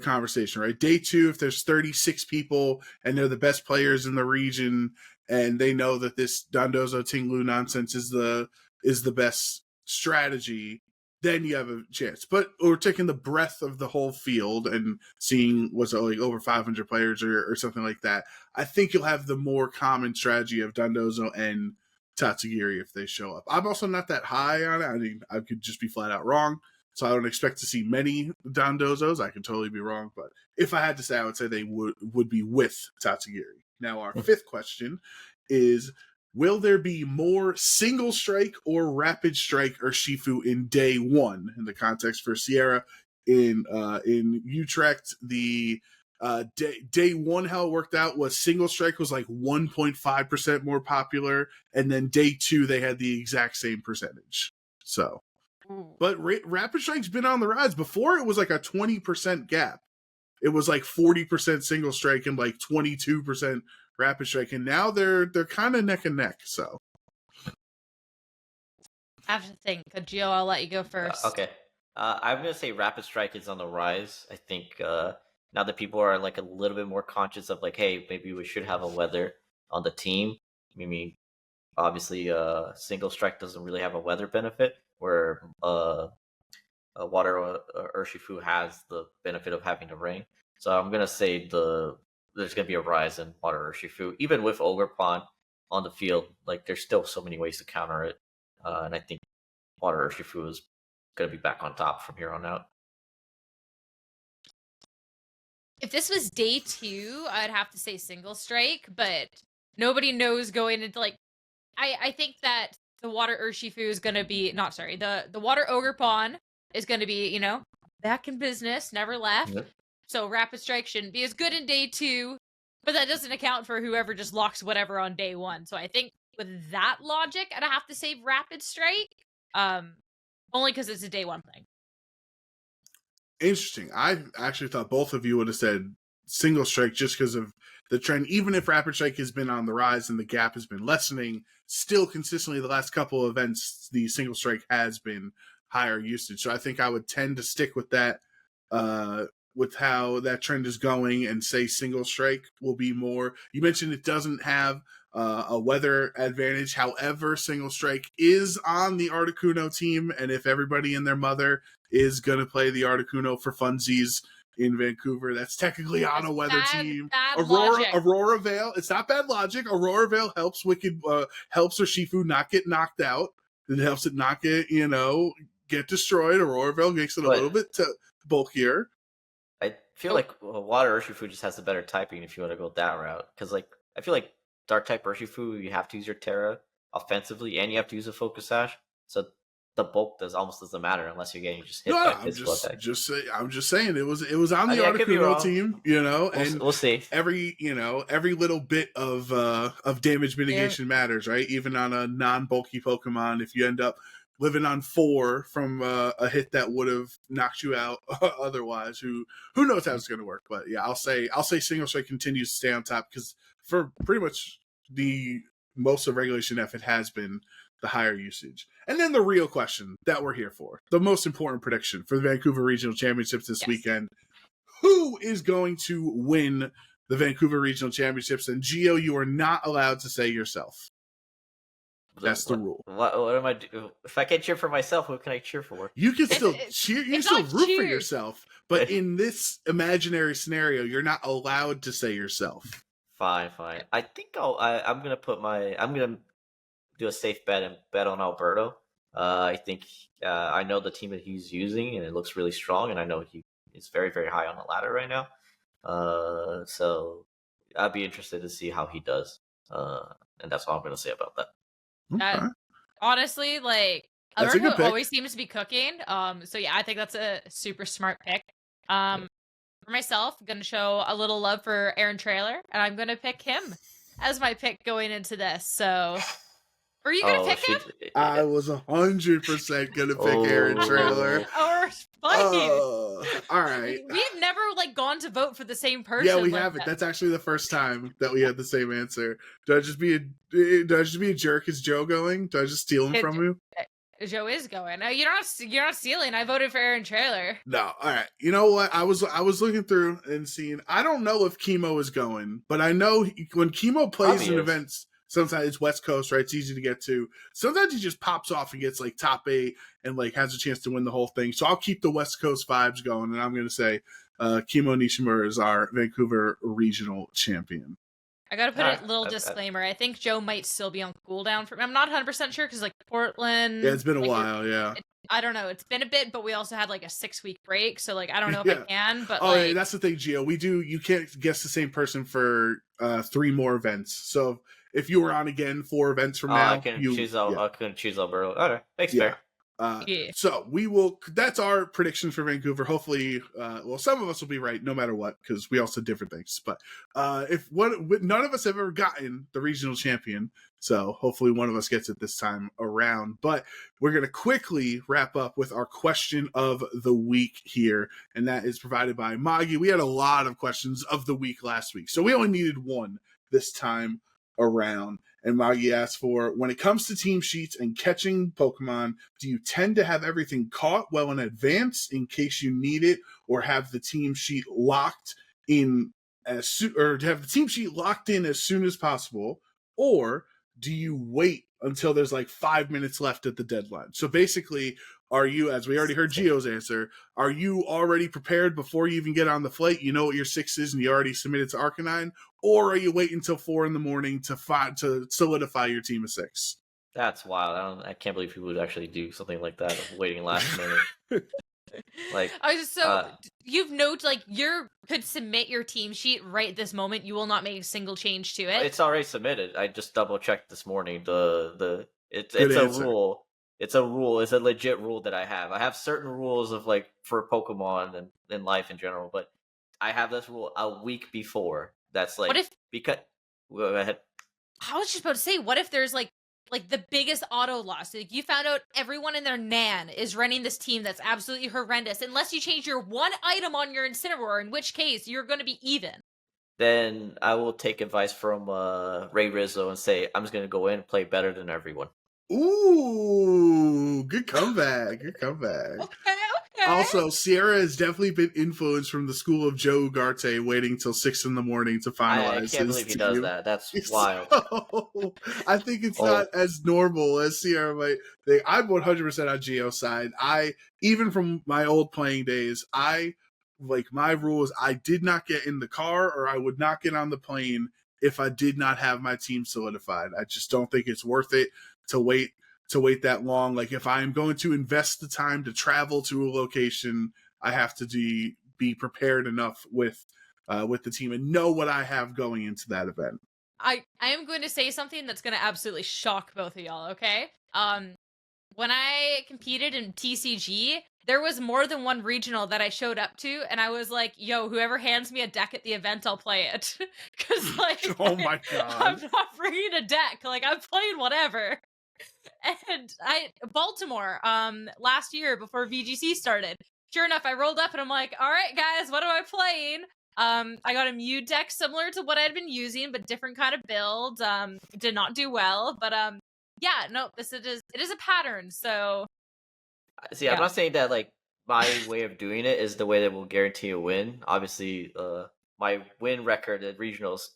conversation, right? Day two, if there's 36 people and they're the best players in the region and they know that this Dondozo Tinglu nonsense is the best strategy, then you have a chance. But we're taking the breadth of the whole field and seeing what's like over 500 players or something like that. I think you'll have the more common strategy of Dondozo and Tatsugiri if they show up. I'm also not that high on it. I mean, I could just be flat out wrong. So I don't expect to see many Dondozos. I could totally be wrong. But if I had to say, I would say they would be with Tatsugiri. Now, our fifth question is, will there be more single strike or rapid strike Urshifu in day one? In the context for Sierra, in Utrecht, the day one, how it worked out was single strike was like 1.5% more popular, and then day two they had the exact same percentage. So, but rapid strike's been on the rise. Before it was like a 20% gap. It was like 40% single strike and like 22% rapid strike, and now they're kind of neck and neck. So I have to think. Gio, I'll let you go first. Okay. I'm gonna say rapid strike is on the rise. I think now that people are like a little bit more conscious of like, hey, maybe we should have a weather on the team. I mean, obviously, single strike doesn't really have a weather benefit, where water Urshifu has the benefit of having the rain. So I'm gonna say there's gonna be a rise in water Urshifu, even with Ogerpon on the field. Like, there's still so many ways to counter it, and I think water Urshifu is gonna be back on top from here on out. If this was day two, I'd have to say single strike, but nobody knows going into like. I think that the water Urshifu is gonna be the water Ogerpon is gonna be back in business, never left. Yep. So rapid strike shouldn't be as good in day two, but that doesn't account for whoever just locks whatever on day one. So I think with that logic, I'd have to say rapid strike, only because it's a day one thing. Interesting. I actually thought both of you would have said single strike just because of the trend. Even if rapid strike has been on the rise and the gap has been lessening, still consistently the last couple of events, the single strike has been higher usage. So I think I would tend to stick with that, with how that trend is going, and say single strike will be more. You mentioned it doesn't have a weather advantage. However, single strike is on the Articuno team, and if everybody and their mother is going to play the Articuno for funsies in Vancouver, that's technically on a weather team. Aurora Vale, it's not bad logic. Aurora Vale helps Urshifu not get knocked out. It helps it not get destroyed. Aurora Vale makes it a little bit bulkier. I feel like water Urshifu just has the better typing if you want to go that route. Because I feel like dark type Urshifu, you have to use your Terra offensively, and you have to use a Focus Sash. So the bulk almost doesn't matter unless you're getting just hit by physical attack. I'm just saying it was on the Articuno team, and we'll see. Every little bit of damage mitigation matters, right? Even on a non-bulky Pokemon, if you end up living on 4 from a hit that would have knocked you out otherwise, who knows how it's going to work? But yeah, I'll say single strike continues to stay on top because for pretty much the most of Regulation F, it has been the higher usage. And then the real question that we're here for, the most important prediction for the Vancouver Regional Championships this weekend: who is going to win the Vancouver Regional Championships. And Gio, you are not allowed to say yourself. That's the rule. What am I do? If I can't cheer for myself, who can I cheer for? You can still cheer. You can still root for cheers. yourself, but in this imaginary scenario, you're not allowed to say yourself. Fine. I think I'm gonna do a safe bet and bet on Alberto. I think I know the team that he's using, and it looks really strong, and I know he is very, very high on the ladder right now. So I'd be interested to see how he does. And that's all I'm gonna say about that. Okay. Honestly, like, That's a good Alberto pick. always seems to be cooking. So yeah, I think that's a super smart pick. For myself, I'm gonna show a little love for Aaron Traylor, and I'm gonna pick him as my pick going into this. So, were you gonna pick him? I was 100% gonna pick Aaron Traylor. Or funny. All right. We've never like gone to vote for the same person. Yeah, we like haven't. that. That's actually the first time that we had the same answer. Do I just be a jerk? Is Joe going? Do I just steal him from you? Joe is going. No, you're not stealing. I voted for Aaron Traylor. No. All right. You know what? I was looking through and seeing. I don't know if Chemo is going, but I know when Chemo plays in events, sometimes it's West Coast, right? It's easy to get to. Sometimes he just pops off and gets like top 8 and like has a chance to win the whole thing. So I'll keep the West Coast vibes going, and I'm going to say Chemo Nishimura is our Vancouver Regional champion. I gotta put a little disclaimer. I think Joe might still be on cooldown I'm not 100% sure because like Portland. Yeah, it's been a while. I don't know. It's been a bit, but we also had like a 6-week break, so like I don't know if I can. But yeah, that's the thing, Gio. You can't guess the same person for 3 more events. So if you were on again 4 events from now, I can choose Alberto. Okay, thanks, fair. So we will. That's our prediction for Vancouver. Hopefully, some of us will be right no matter what because we all said different things. But none of us have ever gotten the regional champion, so hopefully one of us gets it this time around. But we're gonna quickly wrap up with our question of the week here, and that is provided by Magi. We had a lot of questions of the week last week, so we only needed one this time around. And Magi asked for, when it comes to team sheets and catching Pokemon, do you tend to have everything caught well in advance in case you need it, or have the team sheet locked in as soon as soon as possible, or do you wait until there's like 5 minutes left at the deadline? So basically, are you, as we already heard Gio's answer, are you already prepared before you even get on the flight? You know what your 6 is and you already submitted to Arcanine? Or are you waiting until 4 a.m. to solidify your team of 6? That's wild. I can't believe people would actually do something like that, waiting last minute. Like, you've noted like you could submit your team sheet right this moment. You will not make a single change to it. It's already submitted. I just double checked this morning. It's a rule. It's a rule. It's a legit rule that I have. I have certain rules of like for Pokemon and in life in general, but I have this rule a week before. That's like, because go ahead. I was just about to say, what if there's like the biggest auto loss? Like you found out everyone in their Nan is running this team that's absolutely horrendous, unless you change your one item on your Incineroar, in which case you're going to be even. Then I will take advice from Ray Rizzo and say I'm just going to go in and play better than everyone. Ooh, good comeback. Okay. Also, Sierra has definitely been influenced from the school of Joe Ugarte, waiting till 6 a.m. to finalize. I can't believe he does that. That's wild. So, I think it's not as normal as Sierra might think. I'm 100% on Gio's side. Even from my old playing days, my rule is I did not get in the car or I would not get on the plane if I did not have my team solidified. I just don't think it's worth it to wait that long. Like if I'm going to invest the time to travel to a location, I have to be prepared enough with the team and know what I have going into that event. I am going to say something that's going to absolutely shock both of y'all, okay? When I competed in TCG, there was more than one regional that I showed up to, and I was like, yo, whoever hands me a deck at the event, I'll play it. Because, like, oh my God. I'm not bringing a deck. Like, I'm playing whatever. And Baltimore, last year before VGC started, sure enough, I rolled up and I'm like, all right, guys, what am I playing? I got a Mew deck similar to what I'd been using, but different kind of build. Did not do well, but yeah, no, it is a pattern. So, see, yeah. I'm not saying that like my way of doing it is the way that will guarantee a win. Obviously, my win record at regionals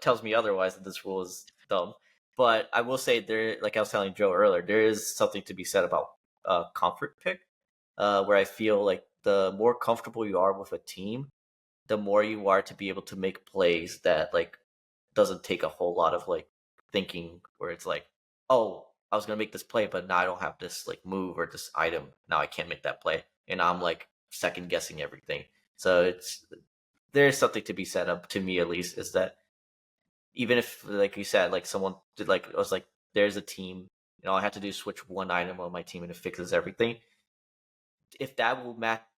tells me otherwise, that this rule is dumb. But I will say, there, like I was telling Joe earlier, there is something to be said about comfort pick, where I feel like the more comfortable you are with a team, the more you are to be able to make plays that like doesn't take a whole lot of like thinking, where it's like, oh, I was gonna make this play, but now I don't have this like move or this item. Now I can't make that play, and I'm like second guessing everything. So there's something to be said up, to me at least, is that even if, like you said, like someone did, like I was like, there's a team, I have to do switch one item on my team and it fixes everything. If that will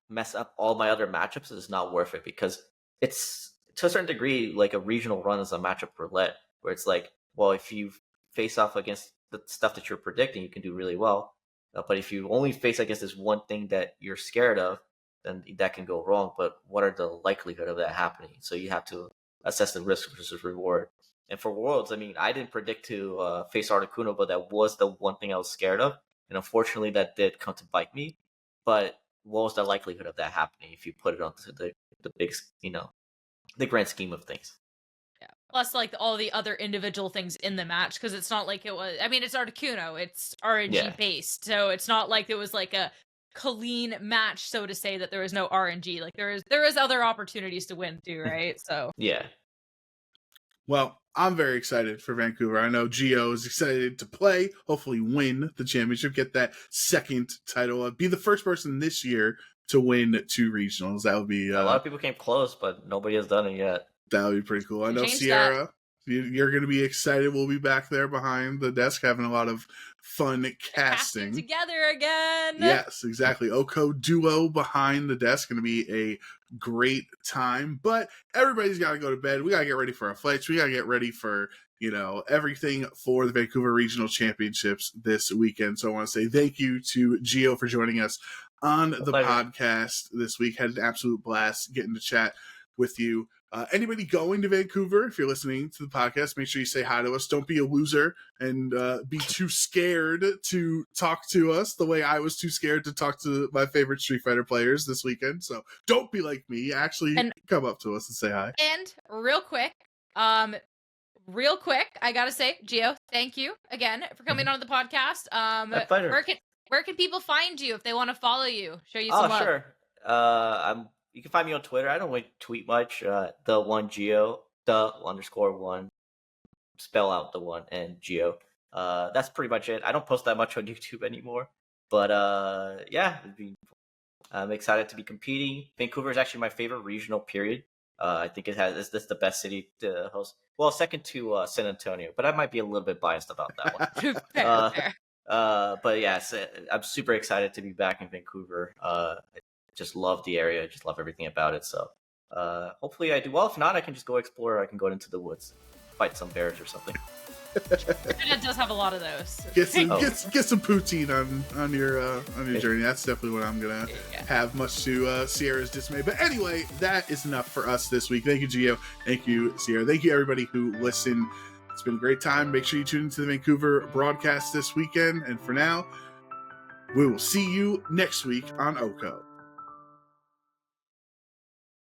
mess up all my other matchups, it's not worth it, because it's, to a certain degree, like a regional run is a matchup roulette, where it's like, well, if you face off against the stuff that you're predicting, you can do really well. But if you only face against this one thing that you're scared of, then that can go wrong. But what are the likelihood of that happening? So you have to assess the risk versus reward. And for Worlds, I mean, I didn't predict to face Articuno, but that was the one thing I was scared of. And unfortunately, that did come to bite me. But what was the likelihood of that happening if you put it onto the big, the grand scheme of things? Yeah. Plus, like, all the other individual things in the match, because it's not like it was. I mean, it's Articuno, it's RNG based, so it's not like it was like a clean match, so to say, that there was no RNG. Like, there is other opportunities to win too, right? So yeah. Well, I'm very excited for Vancouver. I know Gio is excited to play, hopefully win the championship, get that second title, be the first person this year to win 2 regionals. That would be a lot of people came close, but nobody has done it yet. That would be pretty cool. I know Sierra, you're going to be excited. We'll be back there behind the desk having a lot of fun casting together again. Yes, exactly. OHKO duo behind the desk, going to be a great time. But everybody's got to go to bed. We got to get ready for our flights. We got to get ready for everything for the Vancouver Regional Championships this weekend. So I want to say thank you to Gio for joining us on the podcast this week. Had an absolute blast getting to chat with you. Anybody going to Vancouver, if you're listening to the podcast, make sure you say hi to us. Don't be a loser and be too scared to talk to us the way I was too scared to talk to my favorite Street Fighter players this weekend. So don't be like me. Actually, come up to us and say hi. And real quick, I gotta say, Gio, thank you again for coming on the podcast. My pleasure. Where can people find you if they want to follow you? Show you some love. Sure. You can find me on Twitter. I don't really tweet much. The one Gio, _1, spell out the one, and Gio. That's pretty much it. I don't post that much on YouTube anymore. But I'm excited to be competing. Vancouver is actually my favorite regional, period. I think it's the best city to host. Well, second to San Antonio, but I might be a little bit biased about that one. fair. But yes, I'm super excited to be back in Vancouver. Just love the area, just love everything about it. So hopefully I do well. If not, I can just go explore. I can go into the woods, fight some bears or something. It does have a lot of those. Get some poutine on your journey. That's definitely what I'm gonna have, much to Sierra's dismay. But anyway, that is enough for us this week. Thank you, Gio. Thank you, Sierra. Thank you, everybody who listened. It's been a great time. Make sure you tune into the Vancouver broadcast this weekend. And for now, we will see you next week on OHKO.